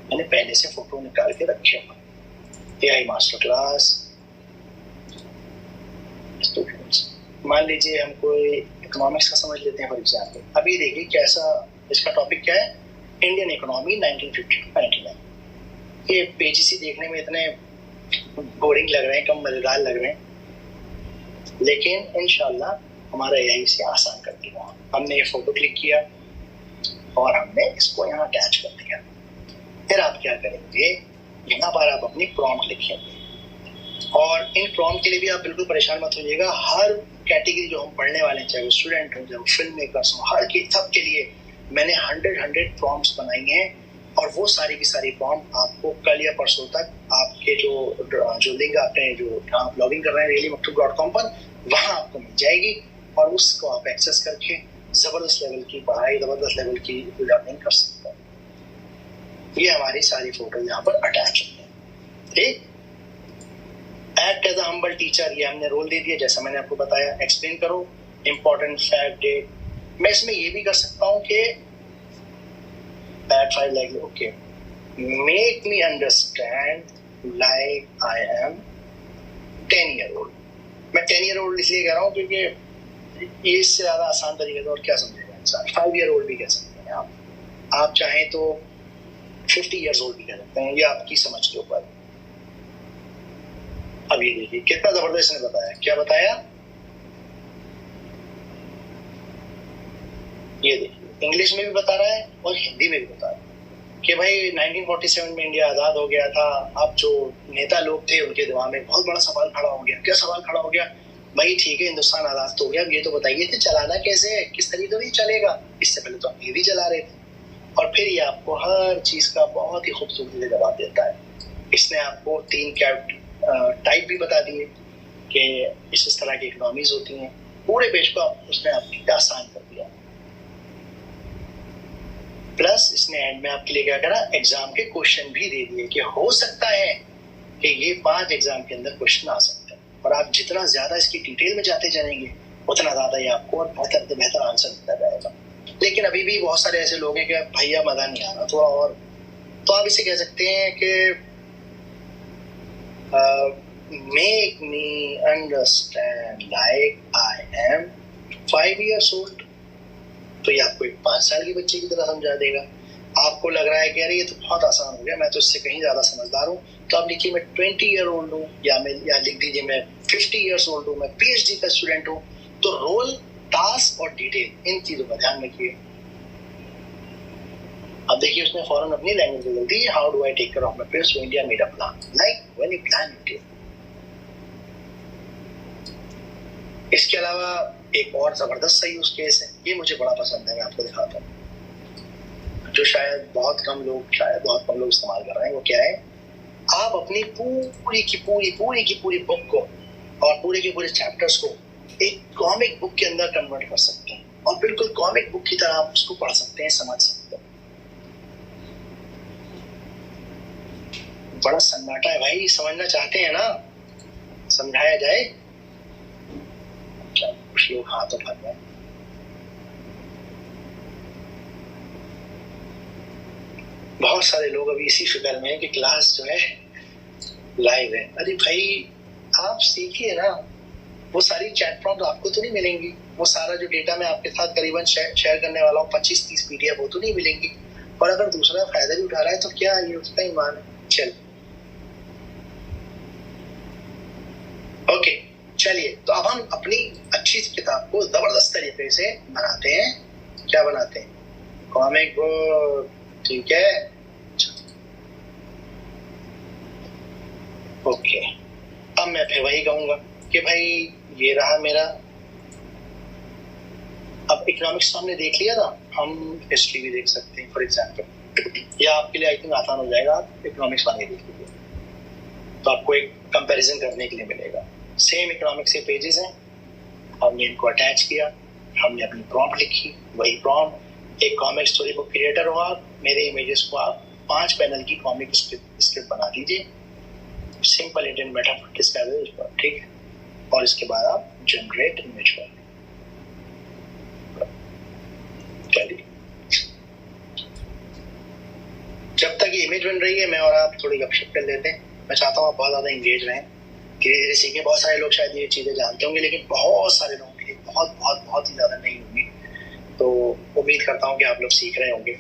Speaker 2: मैंने पहले से फोटो निकाल के रखे हुए। एआई मास्टर क्लास स्टूडेंट्स, मान लीजिए हम कोई इकोनॉमिक्स का समझ लेते हैं फॉर एग्जाम्पल। अभी देखिए कैसा, इसका टॉपिक क्या है, इंडियन इकोनॉमी 1950 ये पेजेस ही देखने में इतने बोरिंग लग रहे हैं, कम मजेदार लग रहे हैं, लेकिन इंशाल्लाह हमारा एआई से आसान कर दिया। हमने ये फोटो क्लिक किया और हमने इसको यहाँ अटैच कर दिया। फिर आप क्या करेंगे, यहाँ पर आप अपनी प्रॉम्प्ट लिखेंगे और इन प्रॉम्प्ट के लिए भी आप बिल्कुल परेशान मत होइएगा। हर कैटेगरी जो हम पढ़ने वाले हैं, चाहे वो स्टूडेंट हो, चाहे वो फिल्म मेकर्स हो, हर के सब के लिए मैंने 100 प्रॉम्प्ट्स बनाई हैं और वो सारी की सारी प्रॉम्प्ट आपको कल या परसों तक आपके जो लिंक आपने जो आप लॉगिन कर रहे हैं reallymaktub.com पर, वहाँ आपको मिल जाएगी और उसको आप एक्सेस करके जबरदस्त लेवल की पढ़ाई, जबरदस्त लेवल की लर्निंग कर सकते हैं। ये हमारी सारी फोटो यहाँ पर अटैच है। ठीक, act as a humble teacher, ये हमने रोल दे दिया जैसा मैंने आपको बताया। एक्सप्लेन करो इंपॉर्टेंट फैक्ट, डेट। मैं इसमें ये भी कर सकता हूँ कि that file like okay make me understand like I am 10 year old। मैं 10 year old इसलिए कह रहा हूँ क्योंकि ये इससे ज्यादा आसान तरीके से और क्या समझेगा इंसान। 5 year old भी कह सकते हैं आप चाहें तो 50 years old भी कह सकते हैं, ये आपकी समझ के ऊपर। अब ये देखिए कितना जबरदस्त ने बताया। क्या बताया, ये देखिए इंग्लिश में भी बता रहा है और हिंदी में भी बता रहा है कि भाई 1947 में इंडिया आजाद हो गया था। अब जो नेता लोग थे उनके दिमाग में बहुत बड़ा सवाल खड़ा हो गया। क्या सवाल खड़ा हो गया, भाई ठीक है हिंदुस्तान आजाद तो हो गया, अब ये तो बताइए कि चलाना कैसे है, किस तरीके से चलेगा। इससे पहले तो आप ये भी चला रहे थे। और फिर ये आपको हर चीज का बहुत ही खूबसूरती से जवाब देता है। इसने आपको 3 टाइप भी बता दिए कि इस तरह की इकोनॉमीज होती हैं। पूरे पेज को उसने आपके आसान कर दिया। प्लस इसने एंड में आपके लिए क्या करा, एग्जाम के क्वेश्चन भी दे दिए कि हो सकता है कि ये 5 एग्जाम के अंदर क्वेश्चन आ सकते हैं। और आप जितना ज्यादा इसकी डिटेल में जाते जाएंगे उतना ज्यादा ये आपको और बेहतर आंसर देता जाएगा। लेकिन अभी भी बहुत सारे ऐसे लोग हैं कि भैया मजा नहीं आ रहा थोड़ा और, तो आप इसे कह सकते हैं कि make me understand like I am 5 years old। तो ये आपको एक 5 साल के बच्चे की तरह समझा देगा। आपको लग रहा है कि अरे ये तो बहुत आसान हो गया, मैं तो इससे कहीं ज्यादा समझदार हूँ, तो आप लिखिए मैं 20 year old हूँ या लिख दीजिए मैं 50 years old हूँ, मैं PhD का स्टूडेंट हूँ। तो रोल, टास्क और डिटेल, इन चीजों का ध्यान रखिए। अब देखिए उसने फौरन अपनी लैंग्वेज बदल दी। How do I take care of my parents, India made a plan like when you plan it. इसके अलावा एक और जबरदस्त सा यूज केस है, ये मुझे बड़ा पसंद है, मैं आपको दिखाता हूँ, जो शायद बहुत कम लोग इस्तेमाल कर रहे हैं। वो क्या है, आप अपनी पूरी की पूरी बुक को और पूरे के पूरे चैप्टर्स को एक कॉमिक बुक के अंदर कन्वर्ट कर सकते हैं और बिल्कुल कॉमिक बुक की तरह आप उसको पढ़ सकते हैं, समझ सकते हैं। बड़ा सन्नाटा है भाई, समझना चाहते हैं ना, समझाया जाए। कुछ लोग हाथों भर में, बहुत सारे लोग अभी इसी फिक्र में है कि क्लास जो है लाइव है। अरे भाई आप सीखिए ना, वो सारी चैट प्रॉम्प्ट आपको तो नहीं मिलेंगी, वो सारा जो डेटा मैं आपके साथ करीबन शेयर करने वाला हूँ 25-30 PDF, वो तो नहीं मिलेंगी। और अगर दूसरा फायदा भी उठा रहा है तो क्या ये उसका ईमान है। चल ओके, चलिए तो अब हम अपनी अच्छी किताब को जबरदस्त तरीके से बनाते हैं। क्या बनाते हैं, कॉमिक बुक, ठीक है। ओके, अब मैं फिर वही कहूंगा कि भाई ये रहा मेरा। अब इकोनॉमिक्स तो हमने देख लिया था, हम हिस्ट्री भी देख सकते हैं फॉर एग्जाम्पल। या आपके लिए आई थिंक आसान हो जाएगा, आप इकोनॉमिक्स वाले देख लीजिए तो आपको एक कंपैरिजन करने के लिए मिलेगा। सेम इकोनॉमिक्स के पेजेस हैं, हमने इनको अटैच किया, हमने अपनी प्रॉम्प्ट लिखी, वही प्रॉम्प्ट एक कॉमिक स्टोरी बुक क्रिएटर हो आप, मेरे इमेजेस को आप 5 पैनल की कॉमिक स्क्रिप्ट बना दीजिए, सिंपल इंडियन मेटाफोर डिस्क्राइब उस पर, ठीक है। और इसके बाद आप जनरेट इमेज कर चलिए। जब तक ये इमेज बन रही है मैं और आप थोड़ी गपशप कर लेते हैं। मैं चाहता हूँ आप बहुत ज्यादा इंगेज रहें, धीरे धीरे सीखें। बहुत सारे लोग शायद ये चीजें जानते होंगे, लेकिन बहुत सारे लोगों के लिए बहुत बहुत बहुत ही ज्यादा नहीं होंगी। तो उम्मीद करता हूँ कि आप लोग सीख रहे होंगे।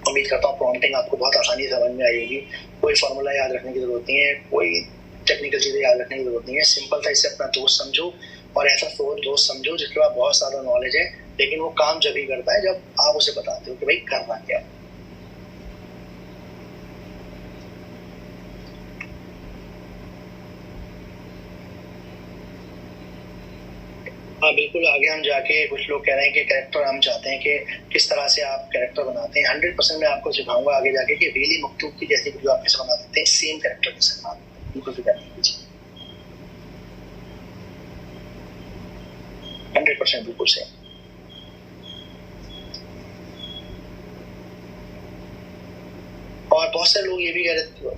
Speaker 2: उम्मीद करता हूँ प्रॉम्प्टिंग आपको बहुत आसानी से समझ में आई होगी। कोई फॉर्मूला याद रखने की जरूरत नहीं है, कोई टेक्निकल चीजें याद रखने की जरूरत नहीं है। सिंपल था, इसे अपना दोस्त समझो और ऐसा दोस्त समझो जिसके पास बहुत ज्यादा नॉलेज है, लेकिन वो काम जब ही करता है जब आप उसे बताते हो कि भाई करना क्या। हाँ बिल्कुल, आगे हम जाके कुछ लोग कह रहे हैं कि कैरेक्टर हम चाहते हैं कि किस तरह से आप कैरेक्टर बनाते हैं। 100% मैं आपको सिखाऊंगा आगे जाके कि वेली मकतूब की जैसी वीडियो आप कैसे बना सकते हैं, सेम कैरेक्टर कैसे बनाते हैं, बिल्कुल फिक्र नहीं कीजिए। 100% बिल्कुल सेम। और बहुत सारे लोग ये भी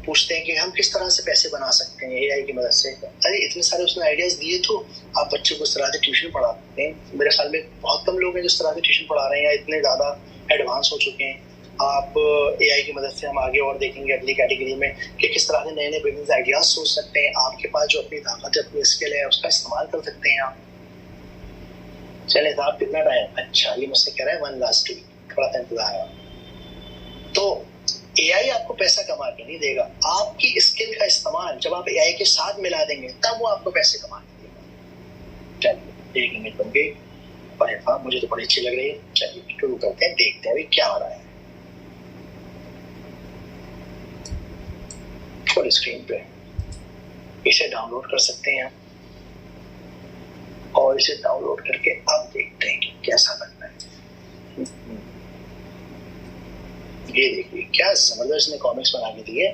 Speaker 2: पूछते हैं कि हम किस तरह से पैसे बना सकते हैं एआई की मदद से। अरे इतने सारे उसने आइडियाज दिए तो आप बच्चों को इस तरह से ट्यूशन पढ़ा सकते हैं। मेरे ख्याल में बहुत कम लोग हैं जिस तरह से ट्यूशन पढ़ा रहे हैं या इतने ज्यादा एडवांस हो चुके हैं। आप एआई की मदद से हम आगे और देखेंगे अगली कैटेगरी में कि किस तरह से नए नए बिजनेस आइडियाज सोच सकते हैं। आपके पास जो अपनी ताकत है, अपनी स्किल है, उसका इस्तेमाल कर सकते हैं आप। चले साहब कितना टाइम? अच्छा, ये मुझसे कह रहा है 1 लास्ट वीक, थोड़ा सा इंतजार है। तो एआई आपको पैसा कमा के नहीं देगा, आपकी स्किल का इस्तेमाल जब आप एआई के साथ मिला देंगे तब वो आपको पैसे कमा के देगा। चलिए एक मिनट बन गई, हाँ मुझे तो बड़ी अच्छी लग रही है। चलिए शुरू करते हैं, देखते हैं अभी क्या हो रहा है। फुल स्क्रीन पे इसे डाउनलोड कर सकते हैं और इसे डाउनलोड करके अब देखते हैं कि कैसा बनता है। ये देखिए क्या जबरदस्त ने कॉमिक्स बना के दिए।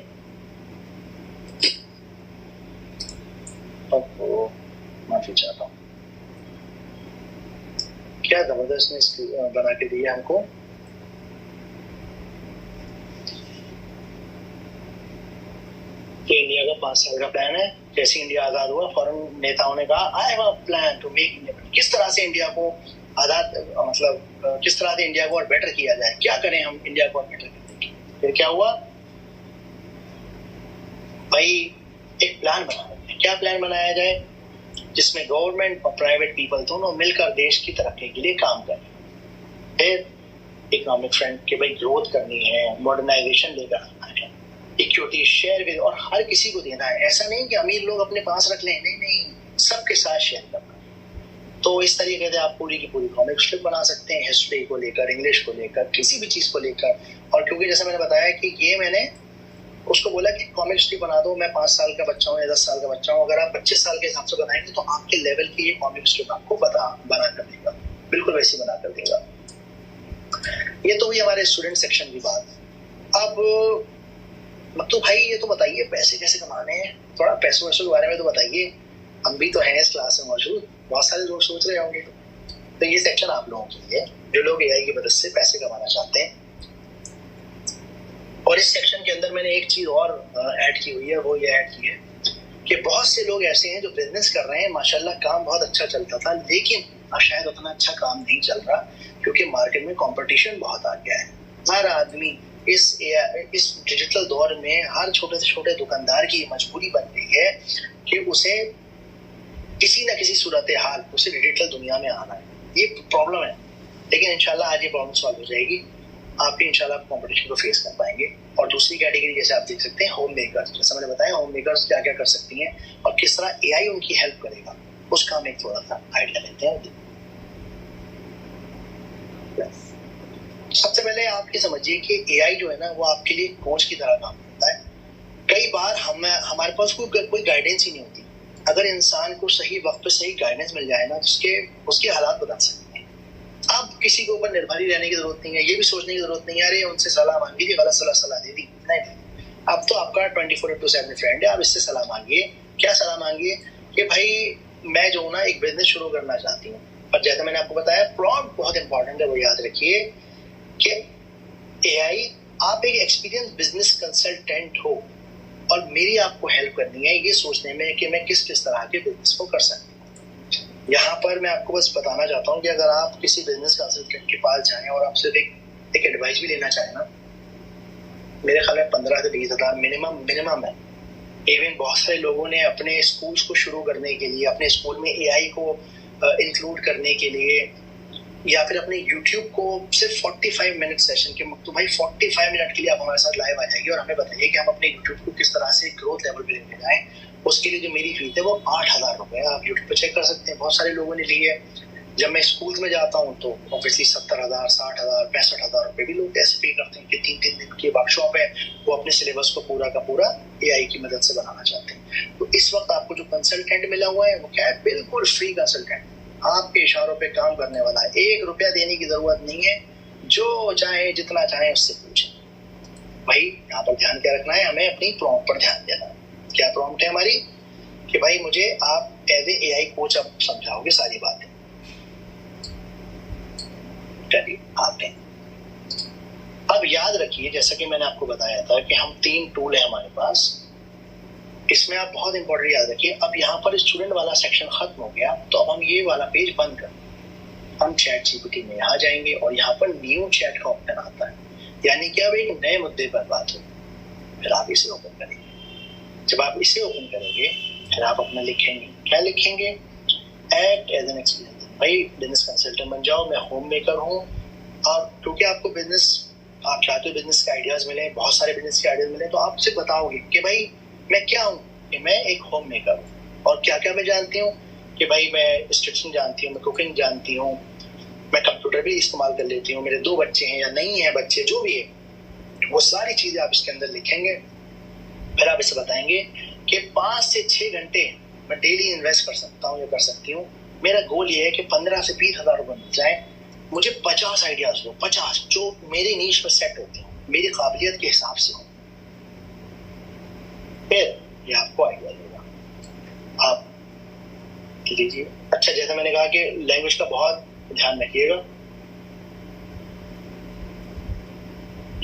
Speaker 2: तो माफी चाहता हूँ, क्या जबरदस्त ने बना के दिए हमको। इंडिया का 5 साल का प्लान है। जैसे इंडिया आजाद हुआ फॉरेन नेताओं ने कहा I have a plan to make India. किस तरह से इंडिया को आजाद, मतलब किस तरह से इंडिया को और बेटर किया जाए, क्या करें हम इंडिया को और बेटर करने की। फिर क्या हुआ भाई, एक प्लान बनाया। क्या प्लान बनाया जाए जिसमें गवर्नमेंट और प्राइवेट पीपल दोनों मिलकर देश की तरक्की के लिए काम करें। फिर इकोनॉमिक फ्रंट के भाई ग्रोथ करनी है, मॉडर्नाइजेशन लेकर आना है, इक्विटी शेयर विद, और हर किसी को देना है। ऐसा नहीं कि अमीर लोग अपने पास रख लें, नहीं, सबके साथ शेयर करना। तो इस तरीके से आप पूरी की पूरी कॉमिक स्ट्रिप बना सकते हैं, हिस्ट्री को लेकर, इंग्लिश को लेकर, किसी भी चीज को लेकर। और क्योंकि जैसे मैंने बताया कि ये मैंने उसको बोला कि कॉमिक स्ट्रिप बना दो, मैं 5 साल का बच्चा हूँ या 10 साल का बच्चा हूँ, अगर आप 25 साल के हिसाब से बनाएंगे तो आपके लेवल की ये कॉमिक स्ट्रिप आपको बना कर देगा, बिल्कुल वैसी बना कर देगा। ये तो हुई हमारे स्टूडेंट सेक्शन की बात। अब तो भाई ये तो बताइए पैसे कैसे कमाने हैं, थोड़ा पैसों के बारे में तो बताइए। हम भी तो हैं इस क्लास में मौजूद, बहुत सारे लोग सोच रहे होंगे। तो ये सेक्शन आप लोगों के लिए जो लोग एआई की मदद से पैसे कमाना चाहते हैं। और इस सेक्शन के अंदर मैंने एक चीज और ऐड की हुई है, वो ये ऐड की है कि बहुत से लोग ऐसे हैं जो बिजनेस कर रहे हैं, माशाल्लाह काम बहुत अच्छा चलता था, लेकिन अब शायद उतना अच्छा काम नहीं चल रहा क्योंकि मार्केट में कंपटीशन बहुत आ गया है। हर आदमी इस डिजिटल दौर में, हर छोटे से छोटे दुकानदार की मजबूरी बन गई है कि उसे किसी न किसी सूरत हाल उसे डिजिटल दुनिया में आना है। ये प्रॉब्लम है, लेकिन इंशाल्लाह आज ये प्रॉब्लम सॉल्व हो जाएगी। आप भी इंशाल्लाह कंपटीशन को फेस कर पाएंगे। और दूसरी कैटेगरी जैसे आप देख सकते हैं होम मेकर्स, जैसे मैंने बताया होम मेकर्स क्या क्या कर सकती हैं और किस तरह एआई उनकी हेल्प करेगा, उसका हम एक थोड़ा सा आइडिया लेते हैं। सबसे पहले आप ये समझिए कि एआई जो है ना वो आपके लिए कोच की तरह काम करता है। कई बार हमारे पास कोई गाइडेंस ही नहीं होती। अगर इंसान को सही वक्त पे सही गाइडेंस मिल जाए ना तो उसके हालात बदल सकते हैं। अब किसी के ऊपर निर्भर ही रहने की जरूरत नहीं है, ये भी सोचने की जरूरत नहीं है अरे उनसे सलाह मांगी थी, गलत सलाह दे दी। नहीं, अब तो आपका 24/7 फ्रेंड है, आप इससे सलाह मांगिए। क्या सलाह मांगिए कि भाई मैं जो हूँ ना एक बिजनेस शुरू करना चाहती हूँ, पर जैसे मैंने आपको बताया प्रॉम्प्ट बहुत इंपॉर्टेंट है, वो याद रखिए कि एआई, आप एक एक्सपीरियंस बिजनेस कंसल्टेंट हो और मेरी आपको हेल्प करनी है ये सोचने में कि मैं किस किस तरह के बिजनेस को कर सकती हूँ। यहाँ पर मैं आपको बस बताना चाहता हूँ कि अगर आप किसी बिजनेस कंसल्टेंट के पास जाएं और आपसे एक एडवाइस भी लेना चाहें ना, मेरे ख्याल में 15 से 20 हज़ार मिनिमम है। इवन बहुत सारे लोगों ने अपने स्कूल्स को शुरू करने के लिए, अपने स्कूल में एआई को इंक्लूड करने के लिए, या फिर अपने YouTube को सिर्फ 45 मिनट सेशन के, तो भाई 45 मिनट के लिए आप हमारे साथ लाइव आ जाइए और हमें बताइए कि हम अपने YouTube को किस तरह से ग्रोथ लेवल पे लेके जाएं। उसके लिए जो मेरी फीस है वो 8,000 रुपए है। आप YouTube पे चेक कर सकते हैं, बहुत सारे लोगों ने ली है। जब मैं स्कूल में जाता हूँ तो ऑब्वियसली 70,000, 60,000, 65,000 रुपए भी लोग ऐसे पे करते हैं कि 3-3 दिन की वर्कशॉप है, वो अपने सिलेबस को पूरा का पूरा एआई की मदद से बनाना चाहते हैं। तो इस वक्त आपको जो कंसल्टेंट मिला हुआ है वो क्या है, बिल्कुल फ्री कंसल्टेंट, आपके इशारों पे काम करने वाला है। 1 रुपया देने की जरूरत नहीं है, जो चाहे जितना चाहे उससे पूछें। भाई यहाँ पर ध्यान क्या रखना है, हमें अपनी प्रॉम्प्ट पर ध्यान देना है। क्या प्रॉम्प्ट है हमारी कि भाई मुझे आप एज ए एआई कोच अब समझाओगे सारी बातें। चलिए आते हैं। अब याद रखिए, जैसा कि मैंने आपको बताया था कि हम 3 टूल है हमारे पास, इसमें आप बहुत इंपॉर्टेंट याद रखिए। अब यहाँ पर स्टूडेंट वाला सेक्शन खत्म हो गया, तो अब हम ये वाला पेज बंद कर, हम चैट जीपीटी में यहाँ जाएंगे और यहाँ पर न्यू चैट का ऑप्शन आता है, यानी कि अब एक नए मुद्दे पर बात हो। फिर आप इसे ओपन करेंगे। जब आप इसे ओपन करेंगे फिर आप अपना लिखेंगे, क्या लिखेंगे, एक्ट एज एन एक्सपीरियंस। भाई बिजनेस कंसल्टेंट बन जाओ, मैं होम मेकर हूँ। और क्योंकि आपको बिजनेस, आप चाहते हो बिजनेस के आइडियाज मिले, बहुत सारे बिजनेस के आइडियाज मिले, तो आप सिर्फ बताओगे कि भाई मैं क्या हूँ, कि मैं एक होम मेकर हूँ और क्या क्या मैं जानती हूँ, कि भाई मैं स्टिचिंग जानती हूँ, मैं कुकिंग जानती हूँ, मैं कंप्यूटर भी इस्तेमाल कर लेती हूँ, मेरे 2 बच्चे हैं या नहीं है बच्चे, जो भी है वो सारी चीजें आप इसके अंदर लिखेंगे। फिर आप इसे बताएंगे कि 5 से 6 घंटे मैं डेली इन्वेस्ट कर सकता हूँ या कर सकती हूँ। मेरा गोल ये है कि 15 से 20 हज़ार रुपये मिल जाए, मुझे 50 आइडियाज हो, 50 जो मेरी नीश पर सेट होते हो, मेरी काबिलियत के हिसाब से हो। फिर ये आपको आइडिया देगा, आप लीजिए। अच्छा, जैसे मैंने कहा कि लैंग्वेज का बहुत ध्यान रखिएगा।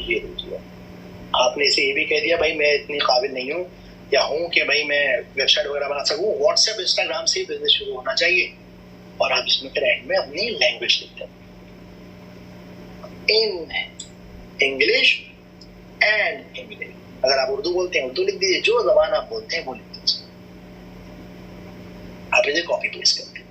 Speaker 2: ये लीजिए, आपने इसे ये भी कह दिया भाई मैं इतनी काबिल नहीं हूँ या हूँ कि भाई मैं वेबसाइट वगैरह बना सकूँ, व्हाट्सएप इंस्टाग्राम से ही बिजनेस शुरू होना चाहिए। और आप इसमें फिर एंड में अपनी लैंग्वेज लिखते हैं, इन इंग्लिश एंड हिंदी। अगर आप उर्दू बोलते हैं उर्दू लिख दीजिए, जो जबान आप बोलते हैं वो लिख दीजिए। आप इसे कॉपी पेस्ट करते हैं।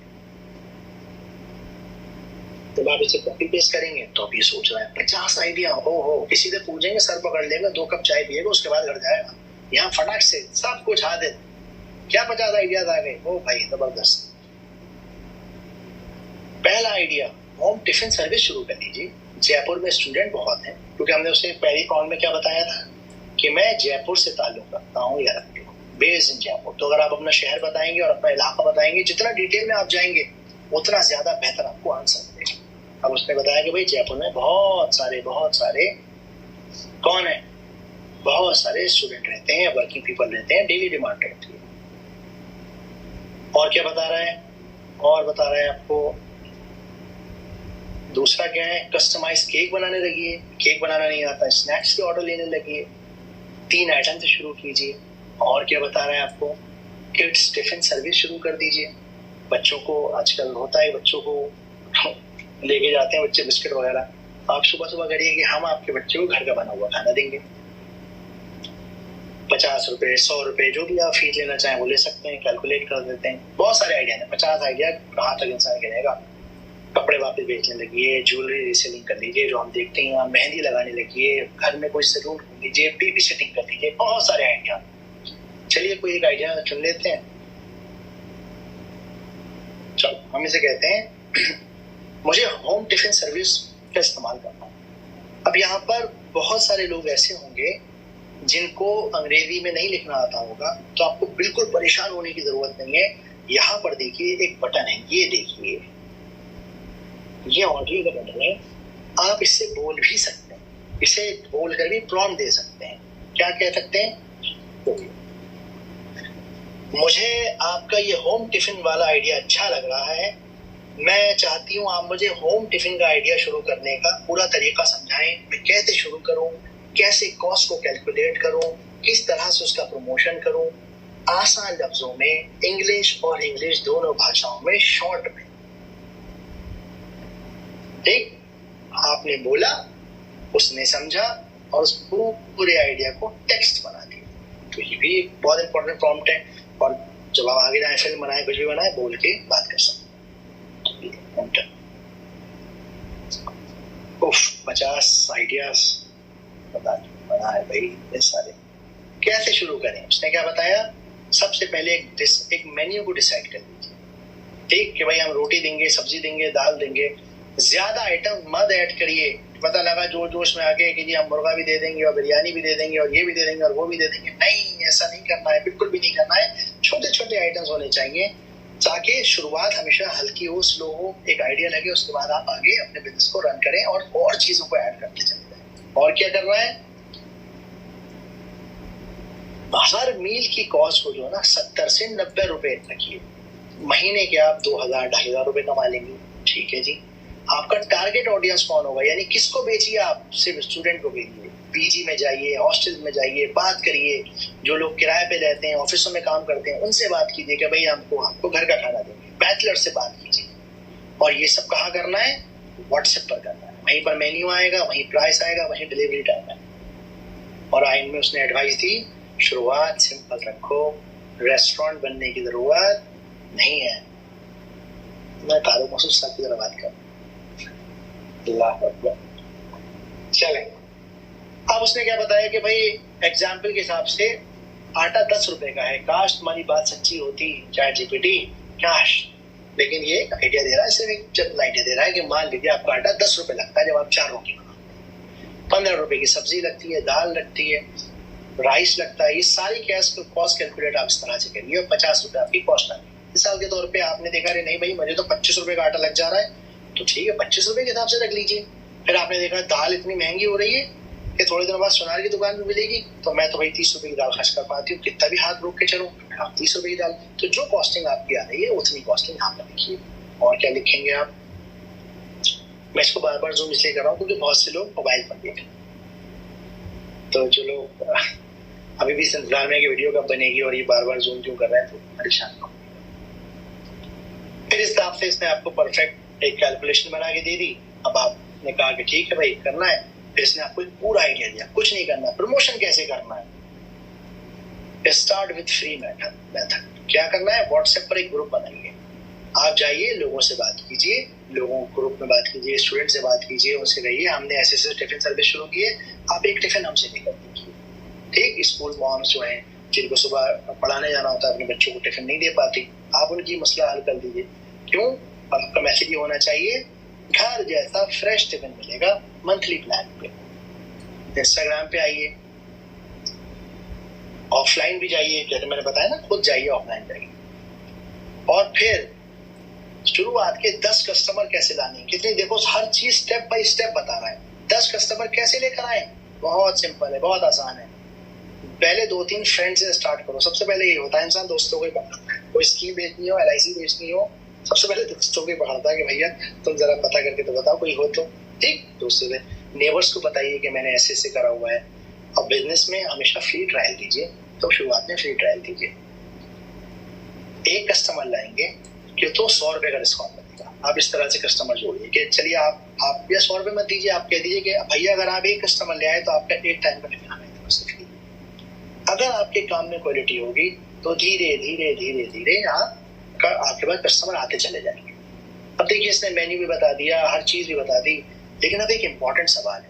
Speaker 2: जब आप इसे कॉपी पेस्ट करेंगे तो आप ये सोच रहे हैं 50 आइडिया हो, किसी से पूछेंगे सर पकड़ लेगा, 2 कप चाय पिएगा, उसके बाद घर जाएगा। यहाँ फटाक से सब कुछ हाजिर, क्या 50 आइडियाज आ गए, ओ भाई जबरदस्त। पहला आइडिया, होम टिफिन सर्विस शुरू कर लीजिए। जयपुर में स्टूडेंट बहुत हैं, क्योंकि हमने उसे पहली कॉल में क्या बताया था कि मैं जयपुर से ताल्लुक रखता हूँ या रखती हूँ, बेस्ड इन जयपुर। तो अगर आप अपना शहर बताएंगे और अपना इलाका बताएंगे, जितना डिटेल में आप जाएंगे उतना ज्यादा बेहतर आपको आंसर मिलेगा। अब उसने बताया कि भाई जयपुर में बहुत सारे कौन है, बहुत सारे स्टूडेंट रहते हैं, वर्किंग पीपल रहते हैं, डेली डिमांड रहती है। और क्या बता रहा है, और बता रहा है आपको दूसरा क्या है, कस्टमाइज केक बनाने लगिए। केक बनाना नहीं आता, स्नैक्स के ऑर्डर लेने लगिए, 3 आइटम से शुरू कीजिए। और क्या बता रहा है आपको, किड्स टिफिन सर्विस शुरू कर दीजिए। बच्चों को आजकल होता है, बच्चों को लेके जाते हैं बच्चे बिस्किट वगैरह, आप सुबह सुबह करिए कि हम आपके बच्चे को घर का बना हुआ खाना देंगे। 50 रुपए, 100 रुपए, जो भी आप फीस लेना चाहें वो ले सकते हैं, कैलकुलेट कर देते हैं। बहुत सारे आइडिया हैं, 50 आइडिया कहाँ तक इंसान गिनेगा। कपड़े वापस बेचने लगिए, ज्वेलरी रीसेलिंग कर लीजिए, जो हम देखते हैं, मेहंदी लगाने लगिए, घर में कोई सैलून खोल लीजिए, बेबी सिटिंग कर लीजिए, बहुत सारे आइडिया। चलिए कोई एक आइडिया चुन लेते हैं। चलो हम इसे कहते हैं मुझे होम टिफिन सर्विस का इस्तेमाल करना है। अब यहाँ पर बहुत सारे लोग ऐसे होंगे जिनको अंग्रेजी में नहीं लिखना आता होगा, तो आपको बिल्कुल परेशान होने की जरूरत नहीं है। यहाँ पर देखिए एक बटन है, ये देखिए, ये ऑडियो का बटन है। आप इससे बोल भी सकते हैं, इसे बोल कर भी प्रॉम्प्ट दे सकते हैं। क्या कह सकते हैं, मुझे आपका ये होम टिफिन वाला आइडिया अच्छा लग रहा है। मैं चाहती हूँ आप मुझे होम टिफिन का आइडिया शुरू करने का पूरा तरीका समझाएं। मैं कैसे शुरू करूँ, कैसे कॉस्ट को कैलकुलेट करूँ, किस तरह से उसका प्रमोशन करूँ, आसान लफ्जों में, इंग्लिश और इंग्लिश दोनों भाषाओं में, शॉर्ट में। ठीक, आपने बोला, उसने समझा और उस पूरे आइडिया को टेक्स्ट बना दिया। तो ये भी एक बहुत इंपॉर्टेंट प्रॉम्प्ट है। और जब आप आगे जाए, फिल्म बनाए, कुछ भी बनाए, बोल के बात कर सकते। 50 आइडियाज बनाए भाई, ये सारे। कैसे शुरू करें, उसने क्या बताया? सबसे पहले एक मेन्यू को डिसाइड कर लीजिए। ठीक, कि भाई हम रोटी देंगे, सब्जी देंगे, दाल देंगे। ज्यादा आइटम मत ऐड करिए। पता लगा जोश में आके कि जी हम मुर्गा भी दे देंगे और बिरयानी भी दे देंगे और ये भी दे देंगे और वो भी दे देंगे। नहीं, ऐसा नहीं करना है, बिल्कुल भी नहीं करना है। छोटे छोटे आइटम्स होने चाहिए ताकि शुरुआत हमेशा हल्की हो, स्लो हो, एक आइडिया लगे, उसके बाद आप आगे अपने बिजनेस को रन करें और चीजों को ऐड करते चलते हैं। और क्या करना है? हर मील की कॉस्ट को जो है ना 70 से 90 रुपए रखिए। महीने के आप 2000-2500 रुपए कमा लेंगे। ठीक है जी। आपका टारगेट ऑडियंस कौन होगा, यानी किसको बेचिए आप? सिर्फ स्टूडेंट को बेचिए। पीजी में जाइए, हॉस्टल में जाइए, बात करिए। जो लोग किराए पे रहते हैं, ऑफिसों में काम करते हैं, उनसे बात कीजिए कि भाई आपको घर का खाना देंगे। बैचलर से बात कीजिए। और ये सब कहाँ करना है? व्हाट्सएप पर करना है। वहीं पर मेन्यू आएगा, वहीं प्राइस आएगा, वहीं डिलीवरी टाइम है। और आइन में उसने एडवाइस दी, शुरुआत सिंपल रखो, रेस्टोरेंट बनने की जरूरत नहीं है। मैं तारो महसूस साहब की तरह बात कर। चले, अब उसने क्या बताया कि भाई एग्जाम्पल के हिसाब से आटा 10 रुपए का है। काश तुम्हारी बात सच्ची होती चैट जीपीटी, काश। लेकिन ये आइडिया दे रहा है, सिर्फ एक जनरल आइडिया दे रहा है कि मान लीजिए आपका आटा 10 रुपए लगता है जब आप 4 रोटी बनाते। 15 रुपए की सब्जी लगती है, दाल लगती है, राइस लगता है। ये सारी कॉस्ट कैलकुलेट आप इस तरह से करिए और 50 रुपए आपकी कॉस्ट आ गई। मिसाल के तौर पे आपने देखा नहीं भाई मुझे तो 25 रुपए का आटा लग जा रहा है, तो ठीक है 25 रुपए के हिसाब से रख लीजिए। फिर आपने देखा दाल इतनी महंगी हो रही है कि थोड़े दिनों बाद सोनार की दुकान में मिलेगी, तो मैं तो भाई 30 रुपए की दाल खर्च कर पाती हूँ। कितना भी हाथ रोक के चलो, आप 30 रुपए की दाल। तो जो कॉस्टिंग आपकी आ रही है उतनी कॉस्टिंग यहाँ पर लिखिए। और क्या लिखेंगे आप? मैं इसको बार बार जूम इसलिए कर रहा हूँ क्योंकि बहुत से लोग मोबाइल पर देखें। तो जो लोग अभी भी इंतजार में कि वीडियो कब बनेगी और ये बार बार जूम क्यों कर रहे हैं, तो परेशान हो। फिर इस हिसाब से इसने आपको परफेक्ट एक कैलकुलेशन बना के दे दी। अब आपने कहा कि ठीक है भाई करना है। फिर इसने आपको एक पूरा आइडिया दिया, कुछ नहीं करना। प्रमोशन कैसे करना है? Start with free method. क्या करना है? व्हाट्सएप पर एक ग्रुप बनाइए। आप जाइए, लोगों से बात कीजिए, लोगों ग्रुप में बात कीजिए, स्टूडेंट से बात कीजिए, उनसे कहिए हमने ऐसे टिफिन सर्विस शुरू की है, आप एक टिफिन हमसे लेकर दीजिए। ठीक, स्कूल मॉम्स जो हैं जिनको सुबह पढ़ाने जाना होता है, अपने बच्चों को टिफिन नहीं दे पाती, आप उनकी मसला हल कर दीजिए। क्यों? आपका मैसेज ये होना चाहिए, घर जैसा फ्रेश टिफिन मिलेगा मंथली प्लान पे। इंस्टाग्राम पे आइए, ऑफलाइन भी जाइए, जैसे मैंने बताया ना, खुद जाइए, ऑफलाइन जाइए। और फिर शुरुआत के 10 कस्टमर कैसे लाने, कितने, देखो हर चीज स्टेप बाय स्टेप बता रहा है। 10 कस्टमर कैसे लेकर आए? बहुत सिंपल है, बहुत आसान है। पहले 2-3 फ्रेंड से स्टार्ट करो। सबसे पहले ये होता है इंसान दोस्तों को ही पकड़ता है। कोई स्कीम बेचनी हो, LIC बेचनी हो, सबसे पहले दोस्तों को ही पकड़ता है कि भैया तुम जरा पता करके तो बताओ कोई हो तो। ठीक, दोस्तों से, नेबर्स को बताइए कि मैंने ऐसे करा हुआ है। अब बिजनेस में हमेशा फ्री ट्रायल दीजिए, तो शुरुआत में फ्री ट्रायल दीजिए। एक कस्टमर लाएंगे कि तो 100 रुपए का डिस्काउंट मिलेगा। आप इस तरह से कस्टमर जोड़िए कि चलिए आप या 100 रुपए मत दीजिए, आप कह दीजिए कि भैया अगर आप एक कस्टमर ले आए तो आपका एक टाइम का टिफिन हमें फ्री। अगर आपके काम में क्वालिटी होगी तो धीरे धीरे धीरे धीरे आपके पास कस्टमर आते चले जाएंगे। अब देखिए इसने मेन्यू भी बता दिया, हर चीज भी बता दी, लेकिन अब एक इम्पॉर्टेंट सवाल है,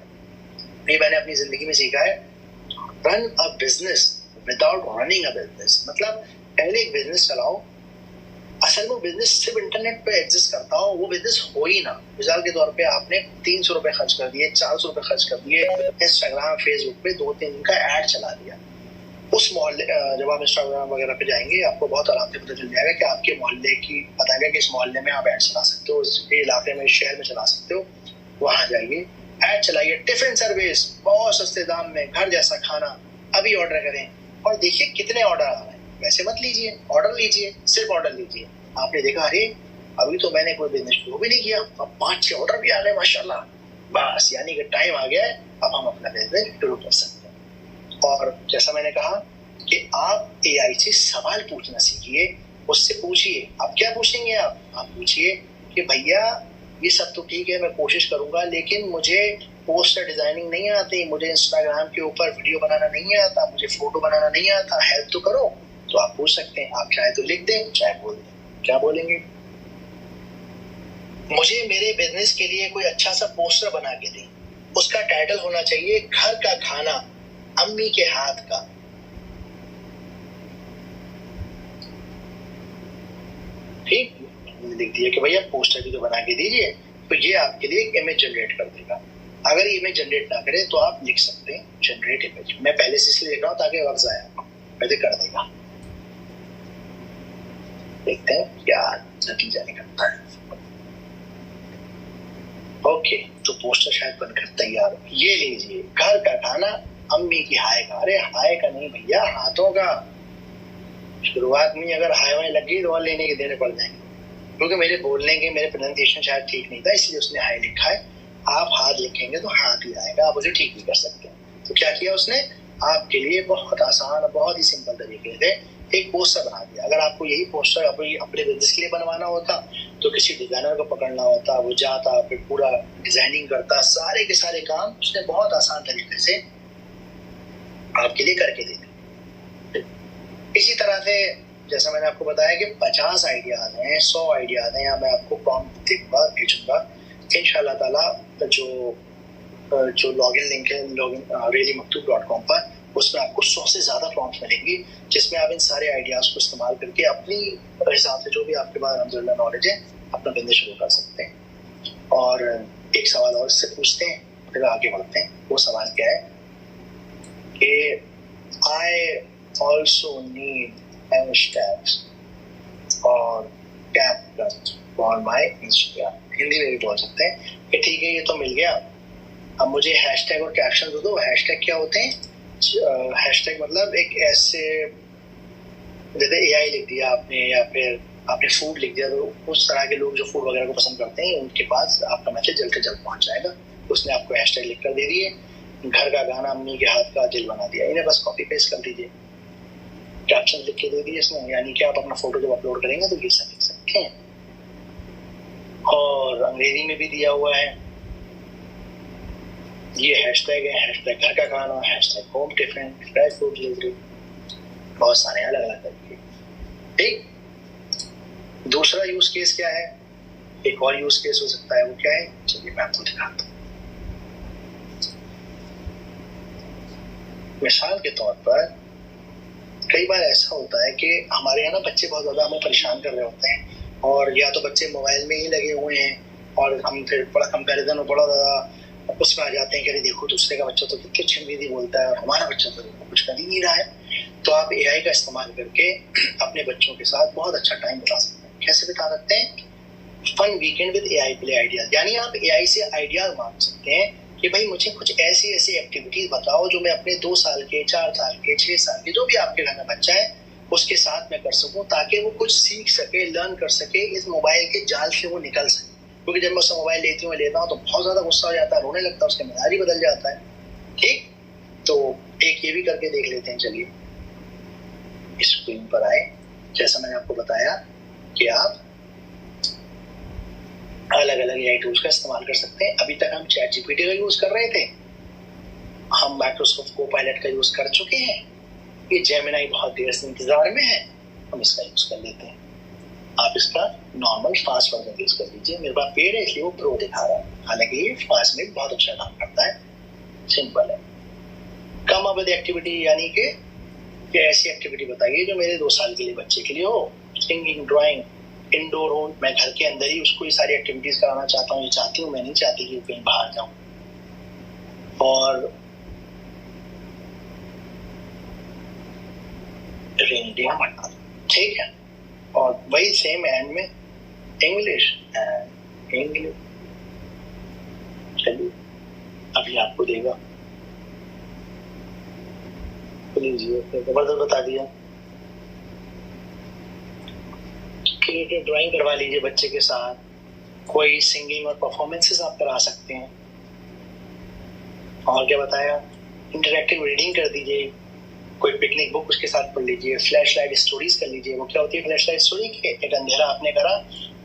Speaker 2: ये मैंने अपनी जिंदगी में सीखा है। Run a business without running a business. मतलब पहले एक बिजनेस चलाओ, असल में बिजनेस सिर्फ इंटरनेट पे एग्जिस्ट करता हो, वो बिजनेस हो ही ना। मिसाल के तौर पे आपने 300 रुपए खर्च कर दिए, 400 रुपए खर्च कर दिए, इंस्टाग्राम फेसबुक पे 2-3 दिन का एड चला दिया। उस मोहल्ले, जब आप इंस्टाग्राम वगैरह पे जाएंगे आपको बहुत आराम से पता चल जाएगा कि आपके मोहल्ले की बताएगा कि इस मोहल्ले में आप ऐड चला सकते हो, इस इलाके में, शहर में चला सकते हो। वहां जाइए, ऐड चलाइए, टिफिन सर्विस बहुत सस्ते दाम में, घर जैसा खाना, अभी ऑर्डर करें और देखिए कितने ऑर्डर आ रहे हैं। पैसे मत लीजिए, ऑर्डर लीजिए, सिर्फ ऑर्डर लीजिए। आपने देखा अरे अभी तो मैंने कोई बिजनेस शुरू भी नहीं किया, अब 5-6 ऑर्डर भी आ गए माशाल्लाह। बस यानी कि टाइम आ गया है, अब हम अपना बिजनेस शुरू कर सकते हैं। और जैसा मैंने कहा कि आप एआई से सवाल पूछना सीखिए, उससे पूछिए। आप क्या पूछेंगे? आप पूछिए कि भैया ये सब तो ठीक है, मैं कोशिश करूंगा, लेकिन मुझे पोस्टर डिजाइनिंग नहीं आती, मुझे इंस्टाग्राम के ऊपर वीडियो बनाना नहीं आता, मुझे फोटो बनाना नहीं आता, हेल्प तो करो। तो आप पूछ सकते हैं। आप चाहे तो लिख दें, चाहे बोल दें। क्या बोलेंगे? मुझे मेरे बिजनेस के लिए कोई अच्छा सा पोस्टर बना के दें, उसका टाइटल होना चाहिए घर का खाना अम्मी के हाथ का। ठीक, लिख दिया कि भैया पोस्टर भी तो बना के दीजिए, तो ये आपके लिए एक इमेज जनरेट कर देगा। अगर इमेज जनरेट ना करे तो आप लिख सकते हैं जनरेट इमेज। मैं पहले से इसलिए लिख रहा हूँ ताकि वक्त जाए, पहले कर देगा। देखते हैं क्या नतीजा निकलता है। ओके, तो पोस्टर शायद बनकर तैयार हो। ये लीजिए, घर का खाना अम्मी की हाय का। अरे हाय का नहीं भैया, हाथों का। शुरुआत में अगर हाय वाय लग गई तो और लेने के देने पड़ जाएंगे, क्योंकि मेरे बोलने के मेरे प्रोनाउंसिएशन शायद ठीक नहीं था, इसलिए उसने हाय लिखा है। आप हाथ लिखेंगे तो हाथ ही आएगा, आप उसे ठीक भी कर सकते हैं। तो क्या किया उसने? आपके लिए बहुत आसान, बहुत ही सिंपल तरीके से एक पोस्टर बना दिया। अगर आपको यही पोस्टर अपने बिजनेस के लिए बनवाना होता तो किसी डिजाइनर को पकड़ना होता, वो जाता, फिर पूरा डिजाइनिंग करता, सारे के सारे काम उसने बहुत आसान तरीके से आपके लिए करके दे दिया। इसी तरह से जैसा मैंने आपको बताया कि 50 आइडियाज हैं, 100 आइडियाज हैं, या मैं आपको प्रॉम्प्ट दूंगा, भेजूंगा इंशाल्लाह ताला। जो लॉगिन लिंक है reallymaktub.com पर, उसमें आपको 100 से ज्यादा प्रॉम्प्ट मिलेंगी, जिसमें आप इन सारे आइडियाज को इस्तेमाल करके अपनी हिसाब से जो भी आपके पास अल्हम्दुलिल्लाह नॉलेज है अपना बिजनेस शुरू कर सकते हैं। और एक सवाल और इससे पूछते हैं, फिर आगे बढ़ते हैं। वो सवाल क्या है कि I also need hashtags और caption for my Instagram. Hindi में भी बोल सकते हैं कि ठीक है ये तो मिल गया, अब मुझे हैशटैग और कैप्शन दे दो। हैशटैग क्या होते हैं? हैशटैग मतलब एक ऐसे, जैसे एआई लिख दिया आपने या फिर आपने फूड लिख दिया, तो उस तरह के लोग जो फूड वगैरह को पसंद करते हैं उनके पास आपका मैसेज जल्द से जल्द पहुंच जाएगा। उसने आपको हैशटैग लिख कर दे दिए। घर का गाना अम्मी के हाथ का दिल बना दिया, इन्हें बस कॉपी पेस्ट कर दीजिए। कैप्शन लिख के दे दिए इसने, यानी कि आप अपना फोटो जब अपलोड करेंगे तो ये सब लिख सकते हैं। और अंग्रेजी में भी दिया हुआ है। ये हैशटैग है, हैशटैग घर का खाना, hashtag home tiffin, fresh food delivery, बहुत सारे अलग अलग तरीके। ठीक, दूसरा यूज केस क्या है? एक और यूज केस हो सकता है, वो क्या है? चलिए मैं आपको दिखाता हूँ। मिसाल के तौर पर कई बार ऐसा होता है कि हमारे यहाँ ना बच्चे बहुत ज्यादा हमें परेशान कर रहे होते हैं, और या तो बच्चे मोबाइल में ही लगे हुए हैं, और हम फिर बड़ा कंपैरिजन और बड़ा ज्यादा उसमें आ जाते हैं कि अरे देखो दूसरे का बच्चा तो कितनी अच्छी अंग्रेजी बोलता है और हमारा बच्चा तो कुछ कर ही नहीं रहा है। तो आप एआई का इस्तेमाल करके अपने बच्चों के साथ बहुत अच्छा टाइम बिता सकते हैं। कैसे बिता सकते हैं? Fun weekend with AI play ideas, यानी आप एआई से आइडियाज मांग सकते हैं कि भाई मुझे कुछ ऐसी ऐसी एक्टिविटीज बताओ जो मैं अपने 2 साल के, 4 साल के, 6 साल के, जो भी आपके घर में बच्चा है उसके साथ मैं कर सकूं, ताकि वो कुछ सीख सके, लर्न कर सके, इस मोबाइल के जाल से वो निकल सके। क्योंकि जब मैं उससे मोबाइल लेता हूँ तो बहुत ज्यादा गुस्सा हो जाता है, रोने लगता है, उसका मिजाज ही बदल जाता है। ठीक, तो एक ये भी करके देख लेते हैं। चलिए स्क्रीन पर आए। जैसा मैंने आपको बताया कि आप अलग अलग एआई टूल्स का इस्तेमाल कर सकते हैं। अभी तक हम चैट जीपीटी का यूज कर रहे थे, हम माइक्रोसॉफ्ट कोपायलट का यूज कर चुके हैं, ये जेमिनाई बहुत देर से इंतजार में है, हम इसका यूज कर लेते हैं। आप इसका नॉर्मल फास्ट वर्जन यूज कर लीजिए। मेरे पास पेड है इसलिए वो प्रो दिखा रहा है, हालांकि ये फास्ट में बहुत अच्छा काम करता है। सिंपल है। कम अवध एक्टिविटी, यानी कि ऐसी एक्टिविटी बताइए जो मेरे 2 साल के लिए बच्चे के लिए हो। सिंगिंग, ड्राइंग, इंडोर हो, मैं घर के अंदर ही उसको ये सारी एक्टिविटीज कराना चाहता हूँ, ये चाहती हूँ, मैं नहीं चाहती कि कहीं बाहर जाऊं। और ठीक है, और वही सेम एंड में इंग्लिश। चलिए अभी आपको देगा, लीजिए, जबरदस्त बता दिया। रिलेटेड ड्राइंग करवा लीजिए बच्चे के साथ, कोई सिंगिंग और परफॉर्मेंसेस आप करा सकते हैं। और क्या बताया, इंटरेक्टिव रीडिंग कर दीजिए, कोई पिकनिक बुक उसके साथ पढ़ लीजिए, फ्लैश लाइट स्टोरीज कर लीजिए। वो क्या होती है फ्लैश लाइट स्टोरी? एक अंधेरा आपने करा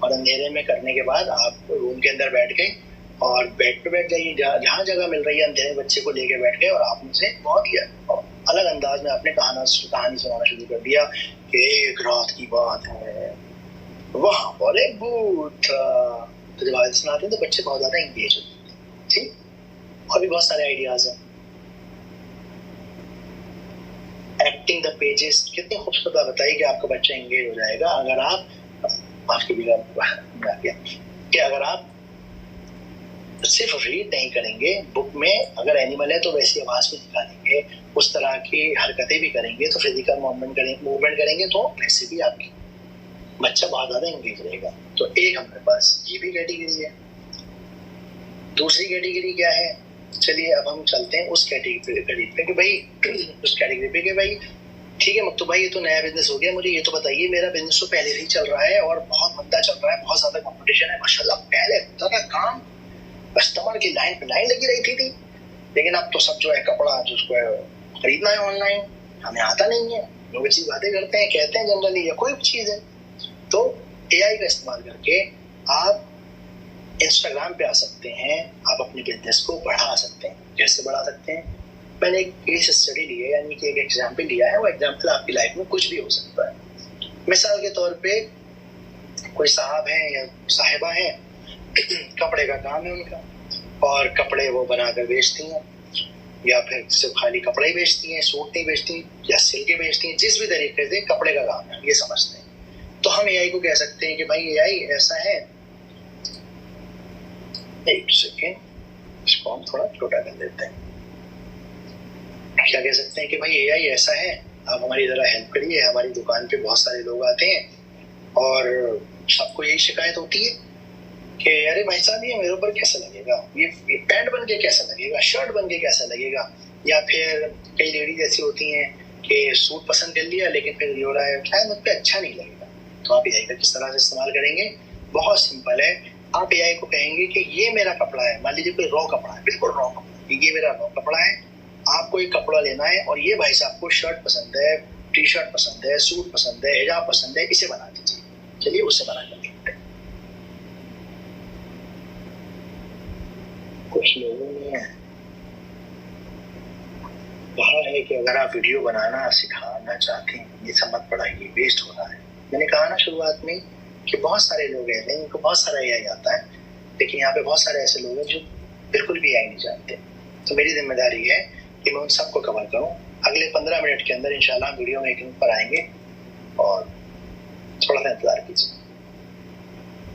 Speaker 2: और अंधेरे में करने के बाद आप रूम के अंदर बैठ गए और बेड पे बैठ जाइए, जहाँ जगह मिल रही है अंधेरे में बच्चे को लेके बैठ गए और आप उनसे बहुत ही अलग अंदाज में आपने कहानी सुनाना शुरू कर दिया कि एक रात की बात है, वहां पर एक भूत था। तो जब आवाज सुनाते हैं तो बच्चे बहुत ज्यादा इंगेज होते हैं। ठीक, और भी बहुत सारे आइडियाज हैं। एक्टिंग द पेजेस, कितनी खूबसूरत बात बताइए कि आपका बच्चा एंगेज हो जाएगा अगर आप माफ कीजिएगा कि अगर आप सिर्फ रीड नहीं करेंगे, बुक में अगर एनिमल है तो वैसी आवाज में दिखा देंगे, उस तरह की हरकतें भी करेंगे, तो फिजिकल मूवमेंट करेंगे, तो वैसे भी आपकी बच्चा बहुत ज्यादा एंगेज रहेगा। तो एक हमारे पास ये भी कैटेगरी है। दूसरी कैटेगरी क्या है? चलिए अब हम चलते हैं उस कैटेगरी पे कि भाई उस कैटेगरी पे कि भाई ठीक है मकतूब भाई, ये तो नया बिजनेस हो गया, मुझे ये तो बताइए, मेरा बिजनेस तो पहले से ही चल रहा है और बहुत मंदा चल रहा है, बहुत ज्यादा कंपटीशन है, माशाल्लाह पहले होता था काम, कस्टमर की लाइन पे लाइन लगी रहती थी, लेकिन अब तो सब जो है कपड़ा जिसको खरीदना है ऑनलाइन, हमें आता नहीं है, लोग अच्छी बातें करते हैं, कहते हैं जनरली या कोई भी चीज है। तो एआई का इस्तेमाल करके आप इंस्टाग्राम पे आ सकते हैं, आप अपने बिजनेस को बढ़ा सकते हैं। कैसे बढ़ा सकते हैं? मैंने एक केस स्टडी ली है, यानी कि एक एग्जाम्पल लिया है, वो एग्जाम्पल आपकी लाइफ में कुछ भी हो सकता है। मिसाल के तौर पे कोई साहब हैं या साहिबा हैं, कपड़े का काम है उनका और कपड़े वो बनाकर बेचती हैं, या फिर सिर्फ खाली कपड़े ही बेचती हैं, सूट नहीं बेचती या सिल्के बेचती हैं, जिस भी तरीके से कपड़े का काम है ये समझते हैं। तो हम एआई को कह सकते हैं कि भाई एआई ऐसा है, एक सेकेंड इसको हम थोड़ा छोटा कर देते हैं। क्या कह सकते हैं कि भाई एआई ऐसा है, आप हमारी जरा हेल्प करिए, हमारी दुकान पे बहुत सारे लोग आते हैं और सबको यही शिकायत होती है कि अरे भाई साहब ये मेरे ऊपर कैसा लगेगा, ये पैंट बन के कैसा लगेगा, शर्ट बन के कैसा लगेगा, या फिर कई लेडीज ऐसी होती हैं कि सूट पसंद कर लिया लेकिन फिर ये हो रहा है शायद मुझ पर अच्छा नहीं लगेगा। तो आप एआई का किस तरह से इस्तेमाल करेंगे? बहुत सिंपल है, आप एआई को कहेंगे कि ये मेरा कपड़ा है, मान लीजिए कोई रॉ कपड़ा है, बिल्कुल रॉ कपड़ा, ये मेरा रॉ कपड़ा है, आपको एक कपड़ा लेना है और ये भाई साहब को शर्ट पसंद है, टी शर्ट पसंद है, सूट पसंद है, हिजाब पसंद है, इसे बना दीजिए। चलिए उससे बना कर देखते हैं। कुछ लोगों ने कहा है कि अगर आप वीडियो बनाना सिखाना चाहते हैं, ये सब मत पढ़ाइए, वेस्ट हो रहा है। मैंने कहा ना शुरुआत में कि बहुत सारे लोग हैं, इनको बहुत सारा एआई आता है, लेकिन यहाँ पे बहुत सारे ऐसे लोग हैं जो बिल्कुल भी एआई नहीं जानते। तो मेरी जिम्मेदारी है कि मैं उन सबको कवर करूँ। अगले 15 मिनट के अंदर इंशाल्लाह वीडियो मेकिंग पर आएंगे और थोड़ा सा इंतजार कीजिए।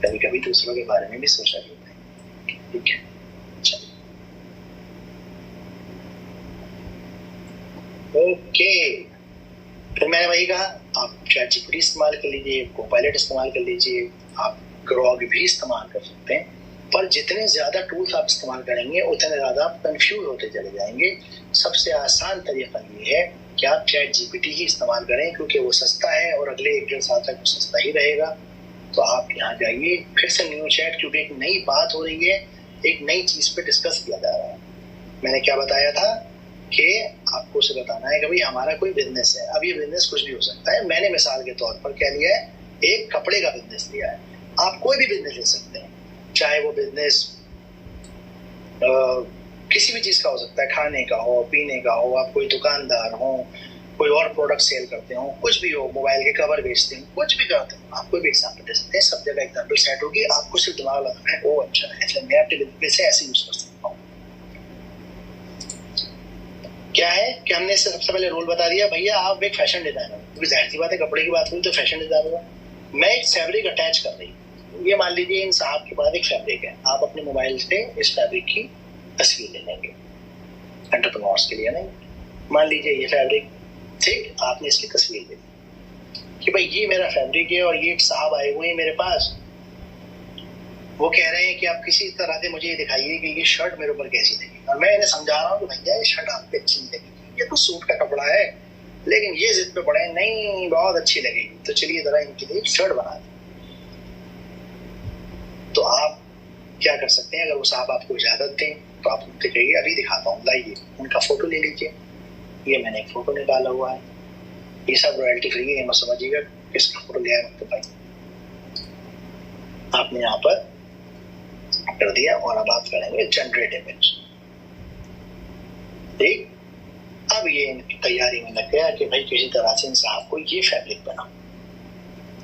Speaker 2: कभी कभी दूसरों के बारे में भी सोचा जाता है, ठीक है? ओके, फिर मैंने वही कहा, आप ChatGPT इस्तेमाल कर लीजिए, कोपायलट इस्तेमाल कर लीजिए, आप ग्रॉग भी इस्तेमाल कर सकते हैं, पर जितने ज्यादा टूल्स आप इस्तेमाल करेंगे उतने ज्यादा आप कंफ्यूज होते चले जाएंगे। सबसे आसान तरीका ये है कि आप ChatGPT ही इस्तेमाल करें, क्योंकि वो सस्ता है और अगले 1-1.5 साल तक वो सस्ता ही रहेगा। तो आप यहाँ जाइए, फिर से न्यू चैट, क्योंकि एक नई बात हो रही है, एक नई चीज पे डिस्कस किया जा रहा है। मैंने क्या बताया था कि आपको उसे बताना है कि भाई हमारा कोई बिजनेस है। अब ये बिजनेस कुछ भी हो सकता है। मैंने मिसाल के तौर पर क्या लिया है, एक कपड़े का बिजनेस लिया है। आप कोई भी बिजनेस ले सकते हैं, चाहे वो बिजनेस किसी भी चीज का हो सकता है, खाने का हो, पीने का हो, आप कोई दुकानदार हो, कोई और प्रोडक्ट सेल करते हो, कुछ भी हो, मोबाइल के कवर बेचते हैं, कुछ भी करते हो, आप कोई भी एग्जाम्पल दे सकते हैं। सब जगह एग्जाम्पल सेट होगी, आपको सिर्फ दिमाग लगाना है, ओ अच्छा है, मैं अपने बिजनेस से ऐसे यूज कर सकता हूँ। क्या है कि हमने सबसे पहले रोल बता दिया, भैया आप एक फैशन डिजाइनर, क्योंकि जाहिर सी बात है कपड़े की बात हुई तो फैशन डिजाइनर। मैं एक फैब्रिक अटैच कर रही हूँ, ये मान लीजिए इन साहब के पास एक फैब्रिक है, आप अपने मोबाइल से इस फैब्रिक की तस्वीर ले लेंगे, एंटरप्रेन्योर्स के लिए नहीं, मान लीजिए ये फैब्रिक, ठीक, आपने इसकी तस्वीर ले ली कि भाई ये मेरा फैब्रिक है और ये साहब आए हुए हैं मेरे पास, वो कह रहे हैं कि आप किसी तरह से मुझे ये दिखाइए कि ये शर्ट मेरे ऊपर कैसी लगेगी। और मैं इन्हें समझा रहा हूँ कि भैया ये शर्ट आप पे अच्छी नहीं लगेगी, ये तो सूट का कपड़ा है, लेकिन ये जिद पे पड़े नहीं बहुत अच्छी लगेगी, तो चलिए जरा इनके लिए शर्ट बना दें। तो आप क्या कर सकते हैं, अगर वो साहब आपको इजाजत दें तो आप उनसे कहिए अभी दिखाता हूँ, लाइए उनका फोटो ले लीजिए, ये मैंने एक फोटो निकाला हुआ है, ये सब रॉयल्टी फ्री है, मत समझिएगा किसका फोटो लिया है तो भाई आपने यहाँ पर कर दिया। और अब आप करेंगे जनरेट इमेज। ठीक, अब ये इनकी तैयारी में लग गया कि भाई किसी तरह से इन साहब को ये फैब्रिक बना।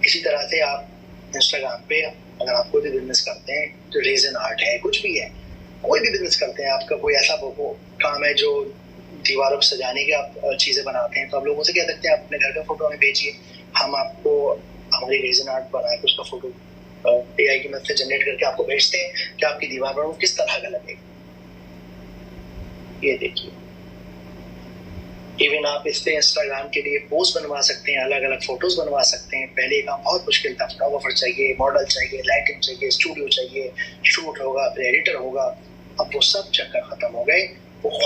Speaker 2: इसी तरह से आप इंस्टाग्राम पे अगर आप कोई भी बिजनेस करते हैं, जो रेजन आर्ट है, कुछ भी है, कोई भी बिजनेस करते हैं, आपका कोई ऐसा काम है जो दीवारों पर सजाने के आप चीजें बनाते हैं, तो आप लोगों से क्या सकते हैं, अपने घर का फोटो हमें भेजिए, हम आपको हमारी रेजन आर्ट बना के उसका फोटो AI की मदद से जनरेट करके आपको भेजते हैं कि आपकी दीवार पर वो किस तरह का लगेगा। ये देखिए, इवन आप इससे इंस्टाग्राम के लिए पोस्ट बनवा सकते हैं, अलग अलग फोटोज बनवा सकते हैं। पहले काम बहुत मुश्किल था, फोटोग्राफर चाहिए, मॉडल चाहिए, लाइटिंग चाहिए, स्टूडियो चाहिए, शूट होगा, फिर एडिटर होगा। अब वो सब चक्कर खत्म हो गए। वो